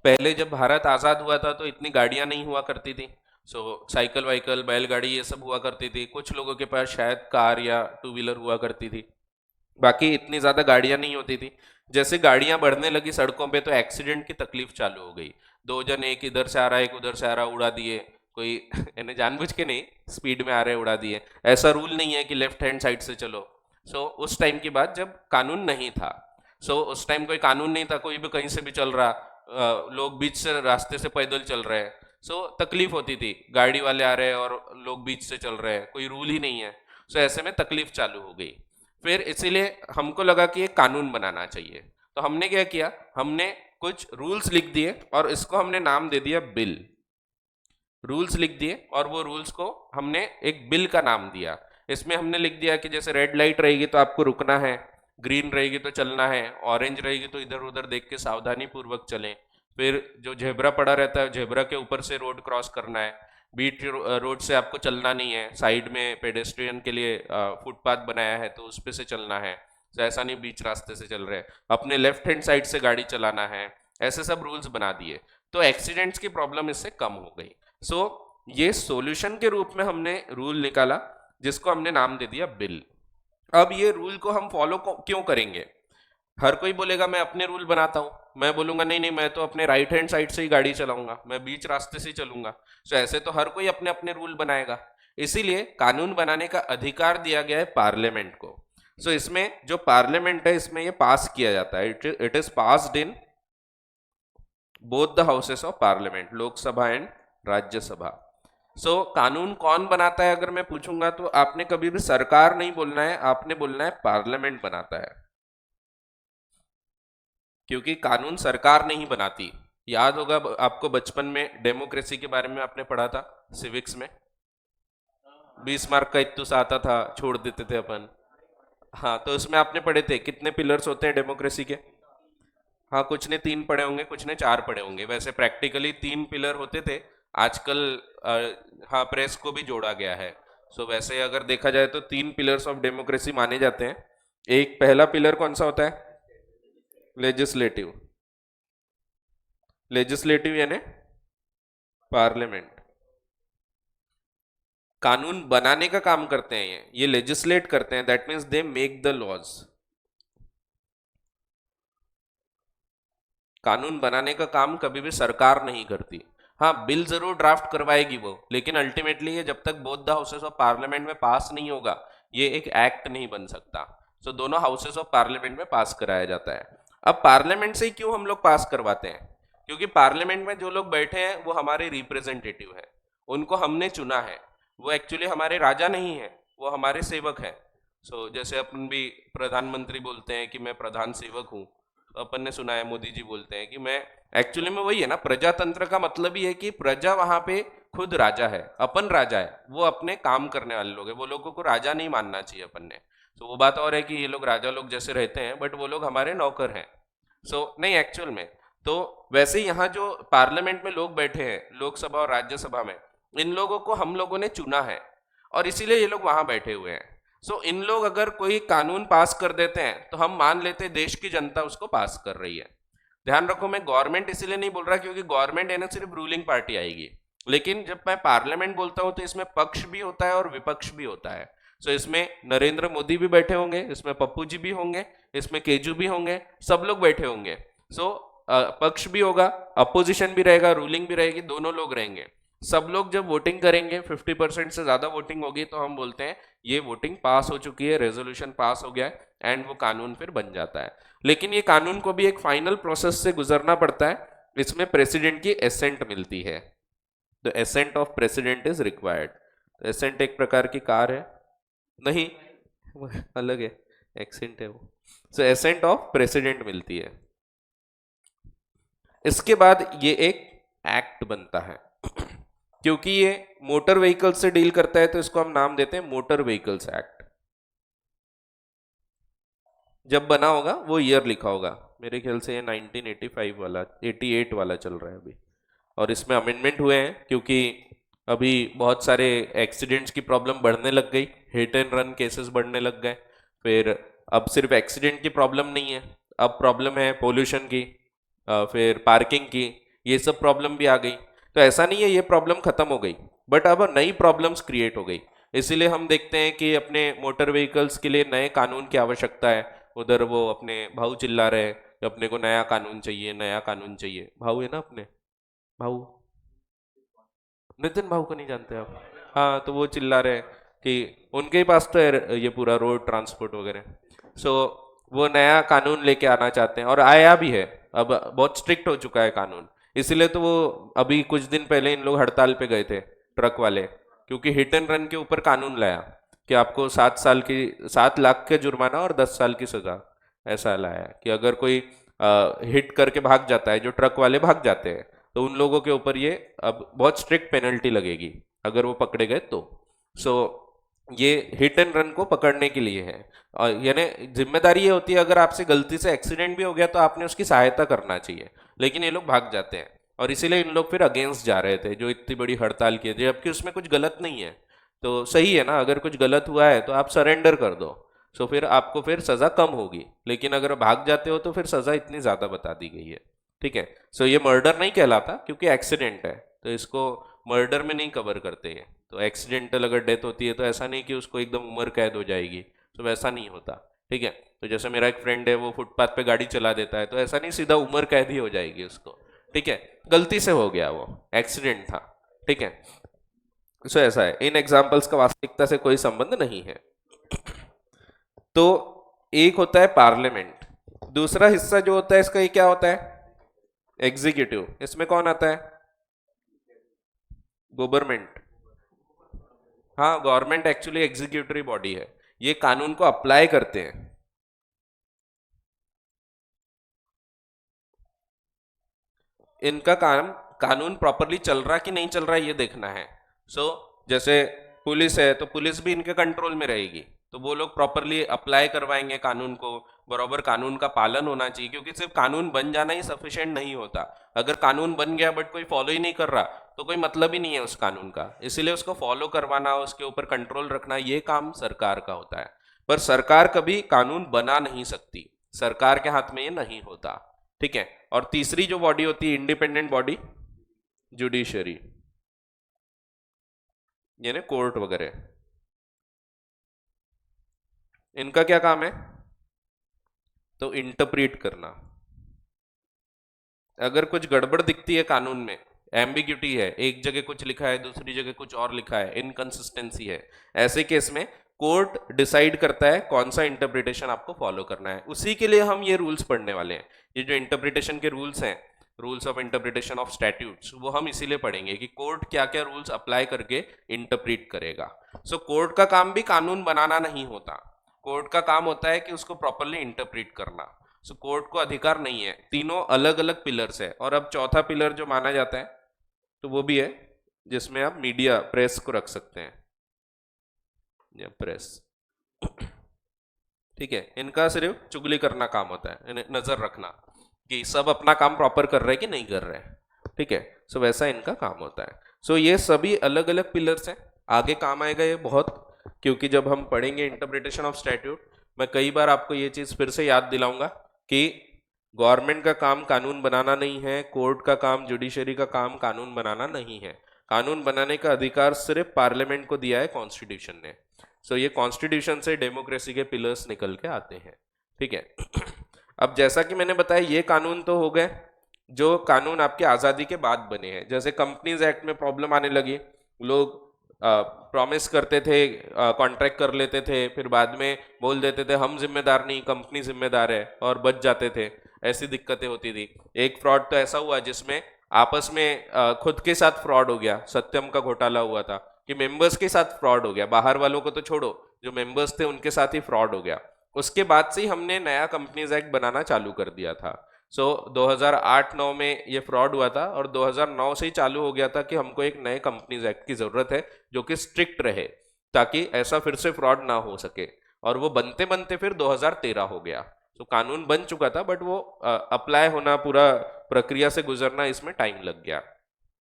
पहले जब भारत आजाद हुआ था तो इतनी गाड़ियां नहीं हुआ करती थी। सो साइकिल वाइकल बैलगाड़ी ये सब हुआ करती थी, कुछ लोगों के पास शायद कार या टू व्हीलर हुआ करती थी, बाकी इतनी ज्यादा गाड़ियां नहीं होती थी। जैसे गाड़ियां बढ़ने लगी सड़कों पे तो एक्सीडेंट की तकलीफ चालू हो गई। दो जन, एक इधर से आ रहा है एक उधर से आ रहा है, उड़ा दिए। कोई इन्हें जानबूझ के नहीं, स्पीड में आ रहे उड़ा दिए। ऐसा रूल नहीं है कि लेफ्ट हैंड साइड से चलो। सो उस टाइम की बात जब कानून नहीं था। सो उस टाइम कोई कानून नहीं था, कोई भी कहीं से भी चल रहा, लोग बीच से रास्ते से पैदल चल रहे हैं। सो तकलीफ होती थी, गाड़ी वाले आ रहे हैं और लोग बीच से चल रहे हैं, कोई रूल ही नहीं है। सो ऐसे में तकलीफ चालू हो गई। फिर इसीलिए हमको लगा कि एक कानून बनाना चाहिए। तो हमने क्या किया, हमने कुछ रूल्स लिख दिए और इसको हमने नाम दे दिया बिल। रूल्स लिख दिए और वो रूल्स को हमने एक बिल का नाम दिया। इसमें हमने लिख दिया कि जैसे रेड लाइट रहेगी तो आपको रुकना है, ग्रीन रहेगी तो चलना है, ऑरेंज रहेगी तो इधर उधर देख के सावधानी पूर्वक चलें। फिर जो झेब्रा पड़ा रहता है झेब्रा के ऊपर से रोड क्रॉस करना है। बीट रोड से आपको चलना नहीं है, साइड में पेडेस्ट्रियन के लिए फुटपाथ बनाया है तो उस पे से चलना है। तो ऐसा नहीं बीच रास्ते से चल रहे हैं, अपने लेफ्ट हैंड साइड से गाड़ी चलाना है। ऐसे सब रूल्स बना दिए तो एक्सीडेंट्स की प्रॉब्लम इससे कम हो गई। सो ये सॉल्यूशन के रूप में हमने रूल निकाला जिसको हमने नाम दे दिया बिल। अब ये रूल को हम फॉलो क्यों करेंगे? हर कोई बोलेगा मैं अपने रूल बनाता हूं, मैं बोलूंगा नहीं नहीं मैं तो अपने राइट हैंड साइड से ही गाड़ी चलाऊंगा, मैं बीच रास्ते से ही चलूंगा। तो ऐसे तो हर कोई अपने अपने रूल बनाएगा। इसीलिए कानून बनाने का अधिकार दिया गया है पार्लियामेंट को। सो इसमें जो पार्लियामेंट है इसमें ये पास किया जाता है, it is passed in both the houses of parliament, Lok Sabha and Rajya Sabha. So कानून कौन बनाता है अगर मैं पूछूंगा तो आपने कभी भी सरकार नहीं बोलना है, आपने बोलना है पार्लियामेंट बनाता है, क्योंकि कानून सरकार नहीं बनाती। याद होगा आपको बचपन में डेमोक्रेसी के बारे में आपने पढ़ा था सिविक्स में, 20 मार्क का इत्तुस आता था, छोड़ देते थे अपन। हाँ तो उसमें आपने पढ़े थे कितने पिलर्स होते हैं डेमोक्रेसी के? हाँ कुछ ने 3 पढ़े होंगे, कुछ ने 4 पढ़े होंगे, वैसे प्रैक्टिकली 3 पिलर होते थे। आजकल हाँ प्रेस को भी जोड़ा गया है। सो वैसे अगर देखा जाए तो 3 पिलर्स ऑफ डेमोक्रेसी माने जाते हैं। एक पहला पिलर कौन सा होता है? लेजिस्लेटिव। लेजिस्लेटिव यानी पार्लियामेंट। कानून बनाने का काम करते हैं, ये लेजिस्लेट करते हैं, that means they make the laws. कानून बनाने का काम कभी भी सरकार नहीं करती। हाँ बिल जरूर ड्राफ्ट करवाएगी वो, लेकिन अल्टीमेटली ये जब तक both the houses of parliament में पास नहीं होगा ये एक एक्ट नहीं बन सकता। सो दोनों हाउसेस ऑफ पार्लियामेंट में पास कराया जाता है। अब पार्लियामेंट से ही क्यों हम लोग पास करवाते हैं? क्योंकि पार्लियामेंट में जो लोग बैठे हैं वो हमारे रिप्रेजेंटेटिव हैं, उनको हमने चुना है। वो एक्चुअली हमारे राजा नहीं है, वो हमारे सेवक है। सो जैसे अपन भी प्रधानमंत्री बोलते हैं कि मैं प्रधान सेवक हूँ, तो अपन ने सुना है मोदी जी बोलते हैं कि मैं, एक्चुअली में वही है ना, प्रजातंत्र का मतलब ही है कि प्रजा वहां पे खुद राजा है, अपन राजा है, वो अपने काम करने वाले लोग हैं, वो लोगों को राजा नहीं मानना चाहिए अपन ने। तो वो बात और है कि ये लोग राजा लोग जैसे रहते हैं बट वो लोग हमारे नौकर हैं। सो नहीं एक्चुअल में तो वैसे ही यहाँ जो पार्लियामेंट में लोग बैठे हैं लोकसभा और राज्यसभा में, इन लोगों को हम लोगों ने चुना है। और इसीलिए ये लोग वहां बैठे हुए हैं। सो इन लोग अगर कोई कानून पास कर देते हैं तो हम मान लेते हैं देश की जनता उसको पास कर रही है। ध्यान रखो, मैं गवर्नमेंट इसीलिए नहीं बोल रहा क्योंकि गवर्नमेंट है ना सिर्फ रूलिंग पार्टी आएगी, लेकिन जब मैं पार्लियामेंट बोलता हूं तो इसमें पक्ष भी होता है और विपक्ष भी होता है। सो इसमें नरेंद्र मोदी भी बैठे होंगे, इसमें पप्पू जी भी होंगे, इसमें केजू भी होंगे, सब लोग बैठे होंगे। सो पक्ष भी होगा, अपोजिशन भी रहेगा, रूलिंग भी रहेगी, दोनों लोग रहेंगे। सब लोग जब वोटिंग करेंगे 50% से ज्यादा वोटिंग होगी तो हम बोलते हैं ये वोटिंग पास हो चुकी है, रेजोल्यूशन पास हो गया है, एंड वो कानून फिर बन जाता है। लेकिन ये कानून को भी एक फाइनल प्रोसेस से गुजरना पड़ता है, इसमें प्रेसिडेंट की एसेंट मिलती है। The assent of president is required. Assent एक प्रकार की कार है, नहीं अलग है, एक्सेंट है वो। सो एसेंट ऑफ प्रेसिडेंट मिलती है। इसके बाद ये एक एक्ट बनता है क्योंकि ये मोटर व्हीकल्स से डील करता है तो इसको हम नाम देते हैं मोटर व्हीकल्स एक्ट। जब बना होगा वो ईयर लिखा होगा, मेरे ख्याल से ये 1985 वाला 88 वाला चल रहा है अभी। और इसमें अमेंडमेंट हुए हैं क्योंकि अभी बहुत सारे एक्सीडेंट्स की प्रॉब्लम बढ़ने लग गई, हिट एंड रन केसेस बढ़ने लग गए। फिर अब सिर्फ एक्सीडेंट की प्रॉब्लम नहीं है, अब प्रॉब्लम है पोल्यूशन की, फिर पार्किंग की, ये सब प्रॉब्लम भी आ गई। तो ऐसा नहीं है ये प्रॉब्लम खत्म हो गई, बट अब नई प्रॉब्लम्स क्रिएट हो गई। इसीलिए हम देखते हैं कि अपने मोटर व्हीकल्स के लिए नए कानून की आवश्यकता है। उधर वो अपने भाऊ चिल्ला रहे हैं कि अपने को नया कानून चाहिए, नया कानून चाहिए। भाऊ है ना अपने, भाऊ नितिन भाऊ को नहीं जानते आप? हाँ, तो वो चिल्ला रहे हैं कि उनके पास तो है ये पूरा रोड ट्रांसपोर्ट वगैरह। सो वो नया कानून लेके आना चाहते हैं और आया भी है, अब बहुत स्ट्रिक्ट हो चुका है कानून। इसीलिए तो वो अभी कुछ दिन पहले इन लोग हड़ताल पे गए थे ट्रक वाले, क्योंकि हिट एंड रन के ऊपर कानून लाया कि आपको 7 लाख के जुर्माना और 10 साल की सजा। ऐसा लाया कि अगर कोई हिट करके भाग जाता है, जो ट्रक वाले भाग जाते हैं, तो उन लोगों के ऊपर ये अब बहुत स्ट्रिक्ट पेनल्टी लगेगी अगर वो पकड़े गए तो। सो ये हिट एंड रन को पकड़ने के लिए है। और यानी जिम्मेदारी ये होती है अगर आपसे गलती से एक्सीडेंट भी हो गया तो आपने उसकी सहायता करना चाहिए, लेकिन ये लोग भाग जाते हैं। और इसीलिए इन लोग फिर अगेंस्ट जा रहे थे, जो इतनी बड़ी हड़ताल किए थे, जबकि उसमें कुछ गलत नहीं है। तो सही है ना, अगर कुछ गलत हुआ है तो आप सरेंडर कर दो, सो फिर आपको फिर सजा कम होगी। लेकिन अगर भाग जाते हो तो फिर सजा इतनी ज्यादा बता दी गई है। ठीक है, सो ये मर्डर नहीं कहलाता क्योंकि एक्सीडेंट है, तो इसको मर्डर में नहीं कवर करते हैं। तो एक्सीडेंटल अगर डेथ होती है तो ऐसा नहीं कि उसको एकदम उम्र कैद हो जाएगी, तो वैसा नहीं होता। ठीक है, तो जैसे मेरा एक फ्रेंड है, वो फुटपाथ पे गाड़ी चला देता है, तो ऐसा नहीं सीधा उम्र कैद ही हो जाएगी उसको। ठीक है, गलती से हो गया, वो एक्सीडेंट था। ठीक है, सो ऐसा है, इन एग्जाम्पल्स का वास्तविकता से कोई संबंध नहीं है। तो एक होता है पार्लियामेंट, दूसरा हिस्सा जो होता है इसका, ये क्या होता है? एग्जीक्यूटिव। इसमें कौन आता है? गवर्नमेंट। हाँ, गवर्नमेंट एक्चुअली एग्जीक्यूटिव बॉडी है, ये कानून को अप्लाई करते हैं। इनका काम कानून प्रॉपरली चल रहा कि नहीं चल रहा है ये देखना है। सो जैसे पुलिस है तो पुलिस भी इनके कंट्रोल में रहेगी, तो वो लोग प्रॉपरली अप्लाई करवाएंगे कानून को, बराबर कानून का पालन होना चाहिए, क्योंकि सिर्फ कानून बन जाना ही सफिशिएंट नहीं होता। अगर कानून बन गया बट कोई फॉलो ही नहीं कर रहा तो कोई मतलब ही नहीं है उस कानून का। इसीलिए उसको फॉलो करवाना, उसके ऊपर कंट्रोल रखना, ये काम सरकार का होता है। पर सरकार कभी कानून बना नहीं सकती, सरकार के हाथ में ये नहीं होता। ठीक है, और तीसरी जो बॉडी होती है इंडिपेंडेंट बॉडी, जुडिशरी, यानी कोर्ट वगैरह, इनका क्या काम है? तो इंटरप्रेट करना। अगर कुछ गड़बड़ दिखती है कानून में, एम्बिग्यूटी है, एक जगह कुछ लिखा है दूसरी जगह कुछ और लिखा है, इनकंसिस्टेंसी है, ऐसे केस में कोर्ट डिसाइड करता है कौन सा इंटरप्रिटेशन आपको फॉलो करना है। उसी के लिए हम ये रूल्स पढ़ने वाले हैं। ये जो इंटरप्रिटेशन के रूल्स हैं, rules of interpretation of statutes, वो हम इसीलिए पढ़ेंगे कि कोर्ट क्या क्या रूल्स अप्लाई करके इंटरप्रीट करेगा। सो कोर्ट का काम भी कानून बनाना नहीं होता, कोर्ट का काम होता है कि उसको प्रॉपरली इंटरप्रीट करना। सो कोर्ट को अधिकार नहीं है, तीनों अलग अलग पिलर्स है। और अब चौथा पिलर जो माना जाता है तो वो भी है, जिसमें आप मीडिया, प्रेस को रख सकते हैं, या प्रेस। ठीक है, इनका सिर्फ चुगली करना काम होता है, नजर रखना कि सब अपना काम प्रॉपर कर रहे हैं कि नहीं कर रहे हैं। ठीक है, सो वैसा इनका काम होता है। सो ये सभी अलग अलग पिलर्स हैं। आगे काम आएगा ये बहुत, क्योंकि जब हम पढ़ेंगे इंटरप्रिटेशन ऑफ स्टैट्यूट, मैं कई बार आपको ये चीज़ फिर से याद दिलाऊंगा कि गवर्नमेंट का काम कानून बनाना नहीं है, कोर्ट का काम, जुडिशरी का काम कानून बनाना नहीं है। कानून बनाने का अधिकार सिर्फ पार्लियामेंट को दिया है कॉन्स्टिट्यूशन ने। सो ये कॉन्स्टिट्यूशन से डेमोक्रेसी के पिलर्स निकल के आते हैं, ठीक है। अब जैसा कि मैंने बताया, ये कानून तो हो गए जो कानून आपके आज़ादी के बाद बने हैं। जैसे कंपनीज एक्ट में प्रॉब्लम आने लगी, लोग प्रॉमिस करते थे, कॉन्ट्रैक्ट कर लेते थे, फिर बाद में बोल देते थे हम जिम्मेदार नहीं, कंपनी जिम्मेदार है, और बच जाते थे। ऐसी दिक्कतें होती थी। एक फ्रॉड तो ऐसा हुआ जिसमें आपस में खुद के साथ फ्रॉड हो गया, सत्यम का घोटाला हुआ था कि मेंबर्स के साथ फ्रॉड हो गया, बाहर वालों को तो छोड़ो, जो मेंबर्स थे उनके साथ ही फ्रॉड हो गया। उसके बाद से ही हमने नया कंपनीज एक्ट बनाना चालू कर दिया था। सो 2008-9 में ये फ्रॉड हुआ था, और 2009 से ही चालू हो गया था कि हमको एक नए कंपनीज एक्ट की जरूरत है जो कि स्ट्रिक्ट रहे, ताकि ऐसा फिर से फ्रॉड ना हो सके। और वो बनते बनते फिर 2013 हो गया। तो कानून बन चुका था, बट वो अप्लाई होना, पूरा प्रक्रिया से गुजरना, इसमें टाइम लग गया।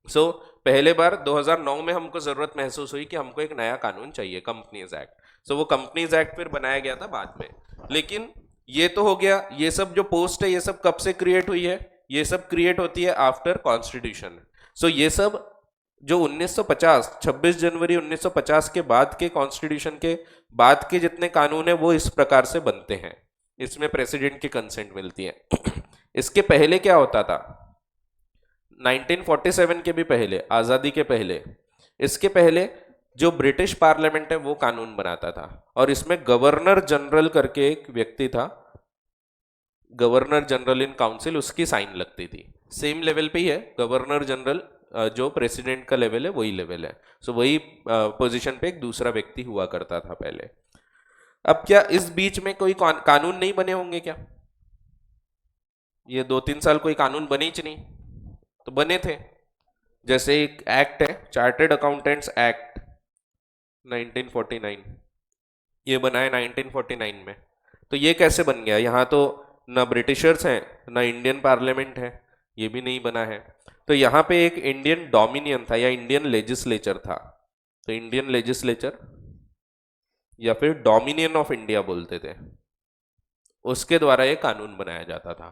सो पहले बार 2009 में हमको जरूरत महसूस हुई कि हमको एक नया कानून चाहिए, कंपनीज एक्ट। सो वो कंपनीज एक्ट फिर बनाया गया था बाद में। लेकिन ये तो हो गया, ये सब जो पोस्ट है ये सब कब से क्रिएट हुई है? ये सब क्रिएट होती है आफ्टर कॉन्स्टिट्यूशन। सो ये सब जो 1950, 26 जनवरी 1950 के बाद के कॉन्स्टिट्यूशन के बाद के जितने कानून है वो इस प्रकार से बनते हैं। इसमें प्रेसिडेंट की कंसेंट मिलती है। इसके पहले क्या होता था? 1947 के भी पहले, आज़ादी के पहले, इसके पहले जो ब्रिटिश पार्लियामेंट है वो कानून बनाता था, और इसमें गवर्नर जनरल करके एक व्यक्ति था, गवर्नर जनरल इन काउंसिल, उसकी साइन लगती थी। सेम लेवल पे ही है गवर्नर जनरल, जो प्रेसिडेंट का लेवल है वही लेवल है। सो वही पोजीशन पे एक दूसरा व्यक्ति हुआ करता था पहले। अब क्या इस बीच में कोई कानून नहीं बने होंगे क्या? ये 2-3 साल कोई कानून बने ही नहीं? तो बने थे। जैसे एक एक्ट है, चार्टर्ड अकाउंटेंट्स एक्ट 1949, ये बना है 1949 में। तो ये कैसे बन गया? यहाँ तो ना ब्रिटिशर्स हैं, ना इंडियन पार्लियामेंट है, ये भी नहीं बना है। तो यहाँ पे एक इंडियन डोमिनियन था, या इंडियन लेजिस्लेचर था। तो इंडियन लेजिस्लेचर या फिर डोमिनियन ऑफ इंडिया बोलते थे, उसके द्वारा ये कानून बनाया जाता था।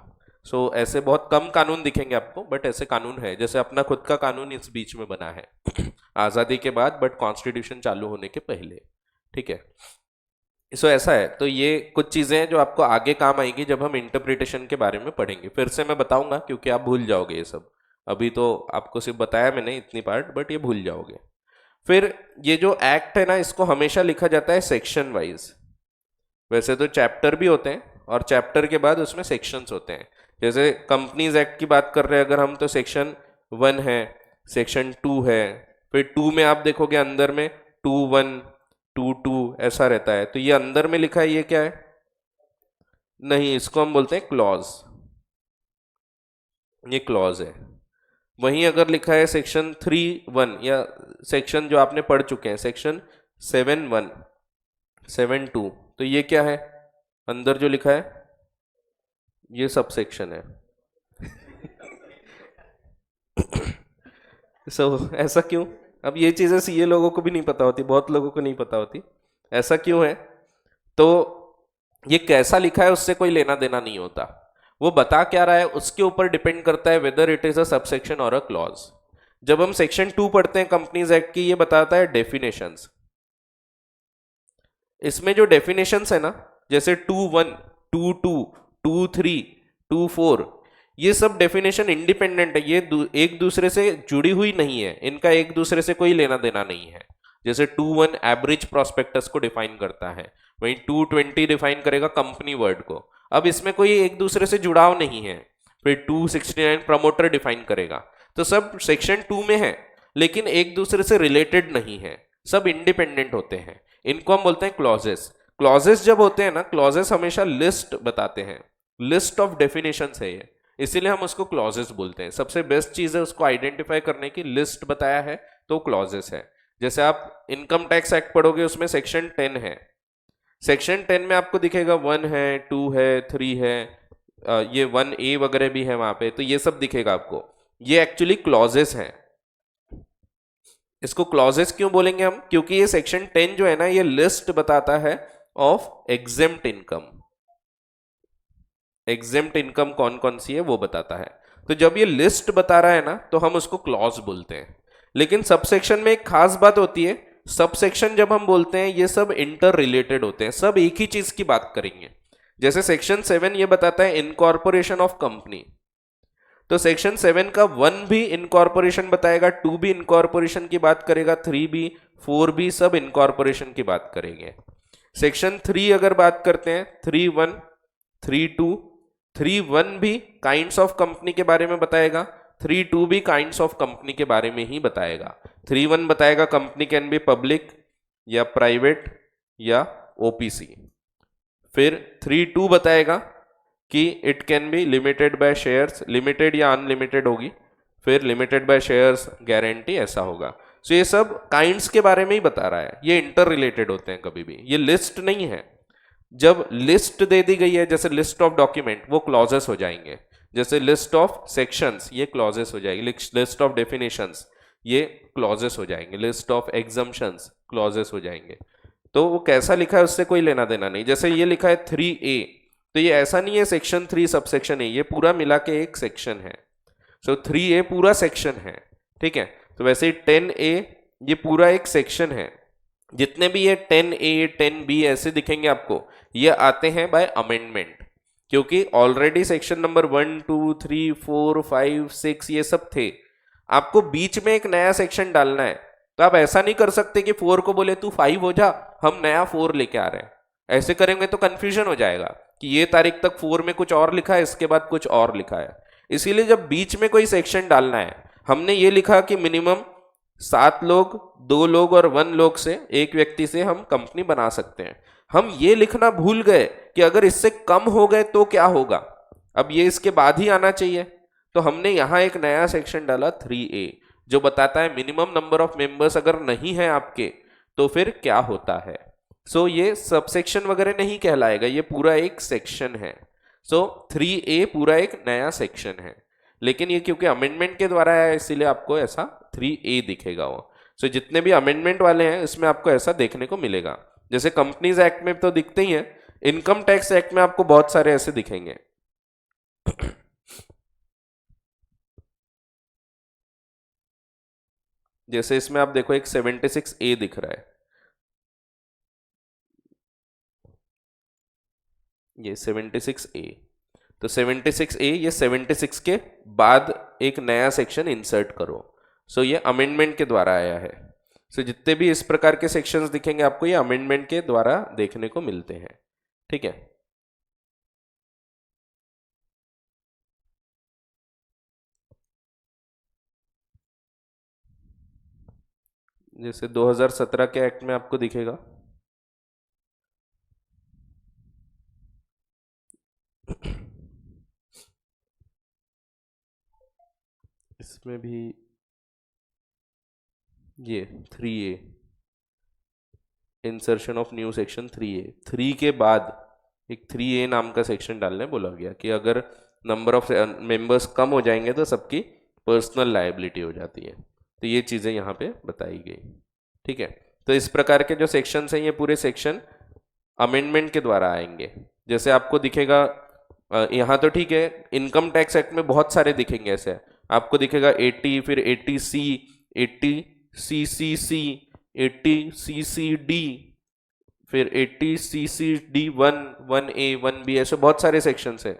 सो ऐसे बहुत कम कानून दिखेंगे आपको, बट ऐसे कानून है। जैसे अपना खुद का कानून इस बीच में बना है आज़ादी के बाद, बट कॉन्स्टिट्यूशन चालू होने के पहले, ठीक है। सो ऐसा है। तो ये कुछ चीज़ें हैं जो आपको आगे काम आएगी जब हम इंटरप्रिटेशन के बारे में पढ़ेंगे। फिर से मैं बताऊंगा, क्योंकि आप भूल जाओगे ये सब। अभी तो आपको सिर्फ बताया मैंने इतनी पार्ट, बट ये भूल जाओगे। फिर ये जो एक्ट है ना, इसको हमेशा लिखा जाता है सेक्शन वाइज। वैसे तो चैप्टर भी होते हैं, और चैप्टर के बाद उसमें सेक्शंस होते हैं। जैसे कंपनीज एक्ट की बात कर रहे हैं अगर हम, तो सेक्शन 1 है, सेक्शन 2 है, फिर 2 में आप देखोगे अंदर में 2(1), 2(2) ऐसा रहता है। तो ये अंदर में लिखा है, ये क्या है? नहीं, इसको हम बोलते हैं क्लॉज, ये क्लॉज है। वहीं अगर लिखा है सेक्शन 3(1), या सेक्शन जो आपने पढ़ चुके हैं, सेक्शन 7(1), 7(2), तो ये क्या है? अंदर जो लिखा है ये सब सेक्शन है। ऐसा क्यों? अब ये चीजें सीए लोगों को भी नहीं पता होती, बहुत लोगों को नहीं पता होती। ऐसा क्यों है? तो ये कैसा लिखा है उससे कोई लेना देना नहीं होता, वो बता क्या रहा है उसके ऊपर डिपेंड करता है, whether it is a subsection और अ क्लॉज। जब हम सेक्शन 2 पढ़ते हैं कंपनीज एक्ट की, ये बताता है डेफिनेशंस। इसमें जो डेफिनेशंस है ना, जैसे 2(1), 2(2), 2(3), 2(4), ये सब डेफिनेशन इंडिपेंडेंट है, ये एक दूसरे से जुड़ी हुई नहीं है, इनका एक दूसरे से कोई लेना देना नहीं है। जैसे 2(1) एवरेज प्रोस्पेक्टस को डिफाइन करता है, वहीं 2(20) डिफाइन करेगा कंपनी वर्ड को। अब इसमें कोई एक दूसरे से जुड़ाव नहीं है। फिर 269 प्रमोटर डिफाइन करेगा। तो सब सेक्शन 2 में है, लेकिन एक दूसरे से रिलेटेड नहीं है, सब इंडिपेंडेंट होते हैं। इनको हम बोलते हैं क्लॉजेस। क्लॉजेस जब होते हैं ना, क्लॉजेस हमेशा लिस्ट बताते हैं, लिस्ट ऑफ डेफिनेशंस है ये, इसीलिए हम उसको क्लॉजेस बोलते हैं। सबसे बेस्ट चीज है उसको आइडेंटिफाई करने की, लिस्ट बताया है तो क्लॉजेस है। जैसे आप इनकम टैक्स एक्ट पढ़ोगे, उसमें सेक्शन 10 है। सेक्शन 10 में आपको दिखेगा 1 है, 2 है, 3 है, ये 1A वगैरह भी है वहां पे, तो ये सब दिखेगा आपको। ये एक्चुअली क्लॉजेस हैं। इसको क्लॉजेस क्यों बोलेंगे हम? क्योंकि ये सेक्शन 10 जो है ना, ये लिस्ट बताता है of exempt income. Exempt income कौन कौन सी है वो बताता है। तो जब ये लिस्ट बता रहा है ना, तो हम उसको क्लॉज बोलते हैं। लेकिन सबसेक्शन में एक खास बात होती है, सबसेक्शन जब हम बोलते हैं ये सब इंटर रिलेटेड होते हैं, सब एक ही चीज की बात करेंगे। जैसे सेक्शन 7 ये बताता है इनकॉर्पोरेशन ऑफ कंपनी, तो सेक्शन 7 का 1 भी इनकॉर्पोरेशन बताएगा, 2 भी इनकॉर्पोरेशन की बात करेगा, 3 भी, 4 भी, सब इनकॉर्पोरेशन की बात करेंगे। सेक्शन 3 अगर बात करते हैं, 3(1), 3(2), 3(1) भी काइंड्स ऑफ कंपनी के बारे में बताएगा, 3(2) भी काइंड्स ऑफ कंपनी के बारे में ही बताएगा। 3(1) बताएगा कंपनी कैन बी पब्लिक या प्राइवेट या ओपीसी। फिर 3(2) बताएगा कि it can be limited by shares, limited या अनलिमिटेड होगी, फिर लिमिटेड बाय शेयर्स, गारंटी, ऐसा होगा। सो ये सब काइंड्स के बारे में ही बता रहा है, ये इंटर रिलेटेड होते हैं कभी भी, ये लिस्ट नहीं है। जब लिस्ट दे दी गई है, जैसे लिस्ट ऑफ डॉक्यूमेंट, वो क्लॉजेस हो जाएंगे। जैसे लिस्ट ऑफ सेक्शंस, ये क्लॉजेस हो जाएगी। लिस्ट ऑफ डेफिनेशंस, ये क्लॉजेस हो जाएंगे। लिस्ट ऑफ एग्जम्पशंस, क्लॉजेस हो जाएंगे। तो वो कैसा लिखा है उससे कोई लेना देना नहीं। जैसे ये लिखा है 3A, तो ये ऐसा नहीं है सेक्शन 3 सबसेक्शन ए, ये पूरा मिला के एक सेक्शन है। सो 3A पूरा सेक्शन है, ठीक है। तो वैसे ही 10A ये पूरा एक सेक्शन है। जितने भी ये 10A 10B ऐसे दिखेंगे आपको, ये आते हैं बाय अमेंडमेंट, क्योंकि ऑलरेडी सेक्शन नंबर 1, 2, 3, 4, 5, 6 ये सब थे। आपको बीच में एक नया सेक्शन डालना है, तो आप ऐसा नहीं कर सकते कि 4 को बोले तू 5 हो जा, हम नया 4 लेके आ रहे हैं। ऐसे करेंगे तो कंफ्यूजन हो जाएगा कि ये तारीख तक 4 में कुछ और लिखा है, इसके बाद कुछ और लिखा है। इसीलिए जब बीच में कोई सेक्शन डालना है, हमने ये लिखा कि मिनिमम 7 लोग, 2 लोग और 1 लोग से, एक व्यक्ति से हम कंपनी बना सकते हैं। हम ये लिखना भूल गए कि अगर इससे कम हो गए तो क्या होगा। अब ये इसके बाद ही आना चाहिए, तो हमने यहां एक नया सेक्शन डाला 3A, जो बताता है मिनिमम नंबर ऑफ मेंबर्स अगर नहीं है आपके तो फिर क्या होता है। सो ये सबसेक्शन वगैरह नहीं कहलाएगा, ये पूरा एक सेक्शन है। सो 3A पूरा एक नया सेक्शन है, लेकिन ये क्योंकि अमेंडमेंट के द्वारा है, इसीलिए आपको ऐसा 3A दिखेगा वो। सो जितने भी अमेंडमेंट वाले हैं इसमें आपको ऐसा देखने को मिलेगा। जैसे कंपनीज एक्ट में तो दिखते ही है, इनकम टैक्स एक्ट में आपको बहुत सारे ऐसे दिखेंगे। जैसे इसमें आप देखो एक 76A दिख रहा है, ये 76A। तो 76A, ये 76 के बाद एक नया सेक्शन इंसर्ट करो। सो ये अमेंडमेंट के द्वारा आया है। सो जितने भी इस प्रकार के सेक्शंस दिखेंगे आपको, ये अमेंडमेंट के द्वारा देखने को मिलते हैं, ठीक है। जैसे 2017 के एक्ट में आपको दिखेगा, इसमें भी ये 3A, insertion of new section 3A, 3 के बाद एक 3A नाम का सेक्शन डालने बोला गया कि अगर नंबर ऑफ मेंबर्स कम हो जाएंगे तो सबकी पर्सनल लायबिलिटी हो जाती है। तो ये चीज़ें यहाँ पे बताई गई, ठीक है। तो इस प्रकार के जो सेक्शंस हैं, ये पूरे सेक्शन अमेंडमेंट के द्वारा आएंगे। जैसे आपको दिखेगा यहाँ तो ठीक है, इनकम टैक्स एक्ट में बहुत सारे दिखेंगे ऐसे, आपको दिखेगा 80, फिर 80C, 80CCC, 80CCD, फिर 80CCD1, 1A, 1B, ऐसे बहुत सारे सेक्शंस है।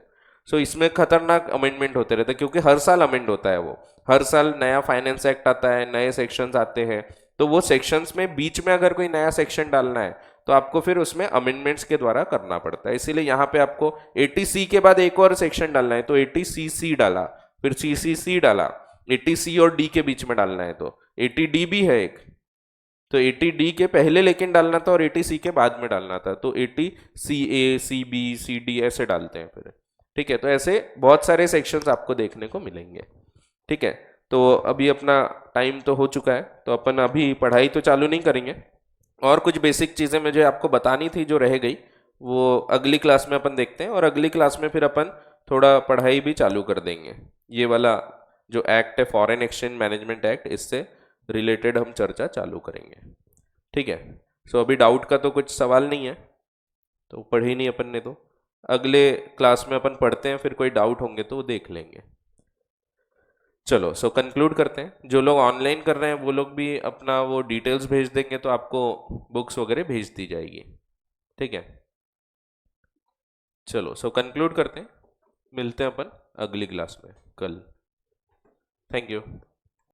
सो इसमें खतरनाक अमेंडमेंट होते रहते हैं, क्योंकि हर साल अमेंड होता है वो, हर साल नया फाइनेंस एक्ट आता है, नए सेक्शंस आते हैं। तो वो सेक्शंस में बीच में अगर कोई नया सेक्शन डालना है तो आपको फिर उसमें अमेंडमेंट्स के द्वारा करना पड़ता है। इसीलिए यहाँ पे आपको 80C के बाद एक और सेक्शन डालना है, तो 80CC डाला, फिर CCC डाला, 80C और D के बीच में डालना है तो 80D भी है एक, तो 80D के पहले लेकिन डालना था और 80C के बाद में डालना था, तो 80CA, CB, CD ऐसे डालते हैं फिर, ठीक है। तो ऐसे बहुत सारे सेक्शंस आपको देखने को मिलेंगे, ठीक है। तो अभी अपना टाइम तो हो चुका है, तो अपन अभी पढ़ाई तो चालू नहीं करेंगे, और कुछ बेसिक चीज़ें मुझे आपको बतानी थी जो रह गई, वो अगली क्लास में अपन देखते हैं, और अगली क्लास में फिर अपन थोड़ा पढ़ाई भी चालू कर देंगे। ये वाला जो एक्ट है फॉरेन एक्सचेंज मैनेजमेंट एक्ट, इससे रिलेटेड हम चर्चा चालू करेंगे। ठीक है। सो अभी डाउट का तो कुछ सवाल नहीं है, तो पढ़े ही नहीं अपन ने, तो अगले क्लास में अपन पढ़ते हैं, फिर कोई डाउट होंगे तो वो देख लेंगे। चलो सो कंक्लूड करते हैं। जो लोग ऑनलाइन कर रहे हैं वो लोग भी अपना वो डिटेल्स भेज देंगे, तो आपको बुक्स वगैरह भेज दी जाएगी। ठीक है। चलो सो कंक्लूड करते हैं, मिलते हैं अपन अगली क्लास में कल। Thank you.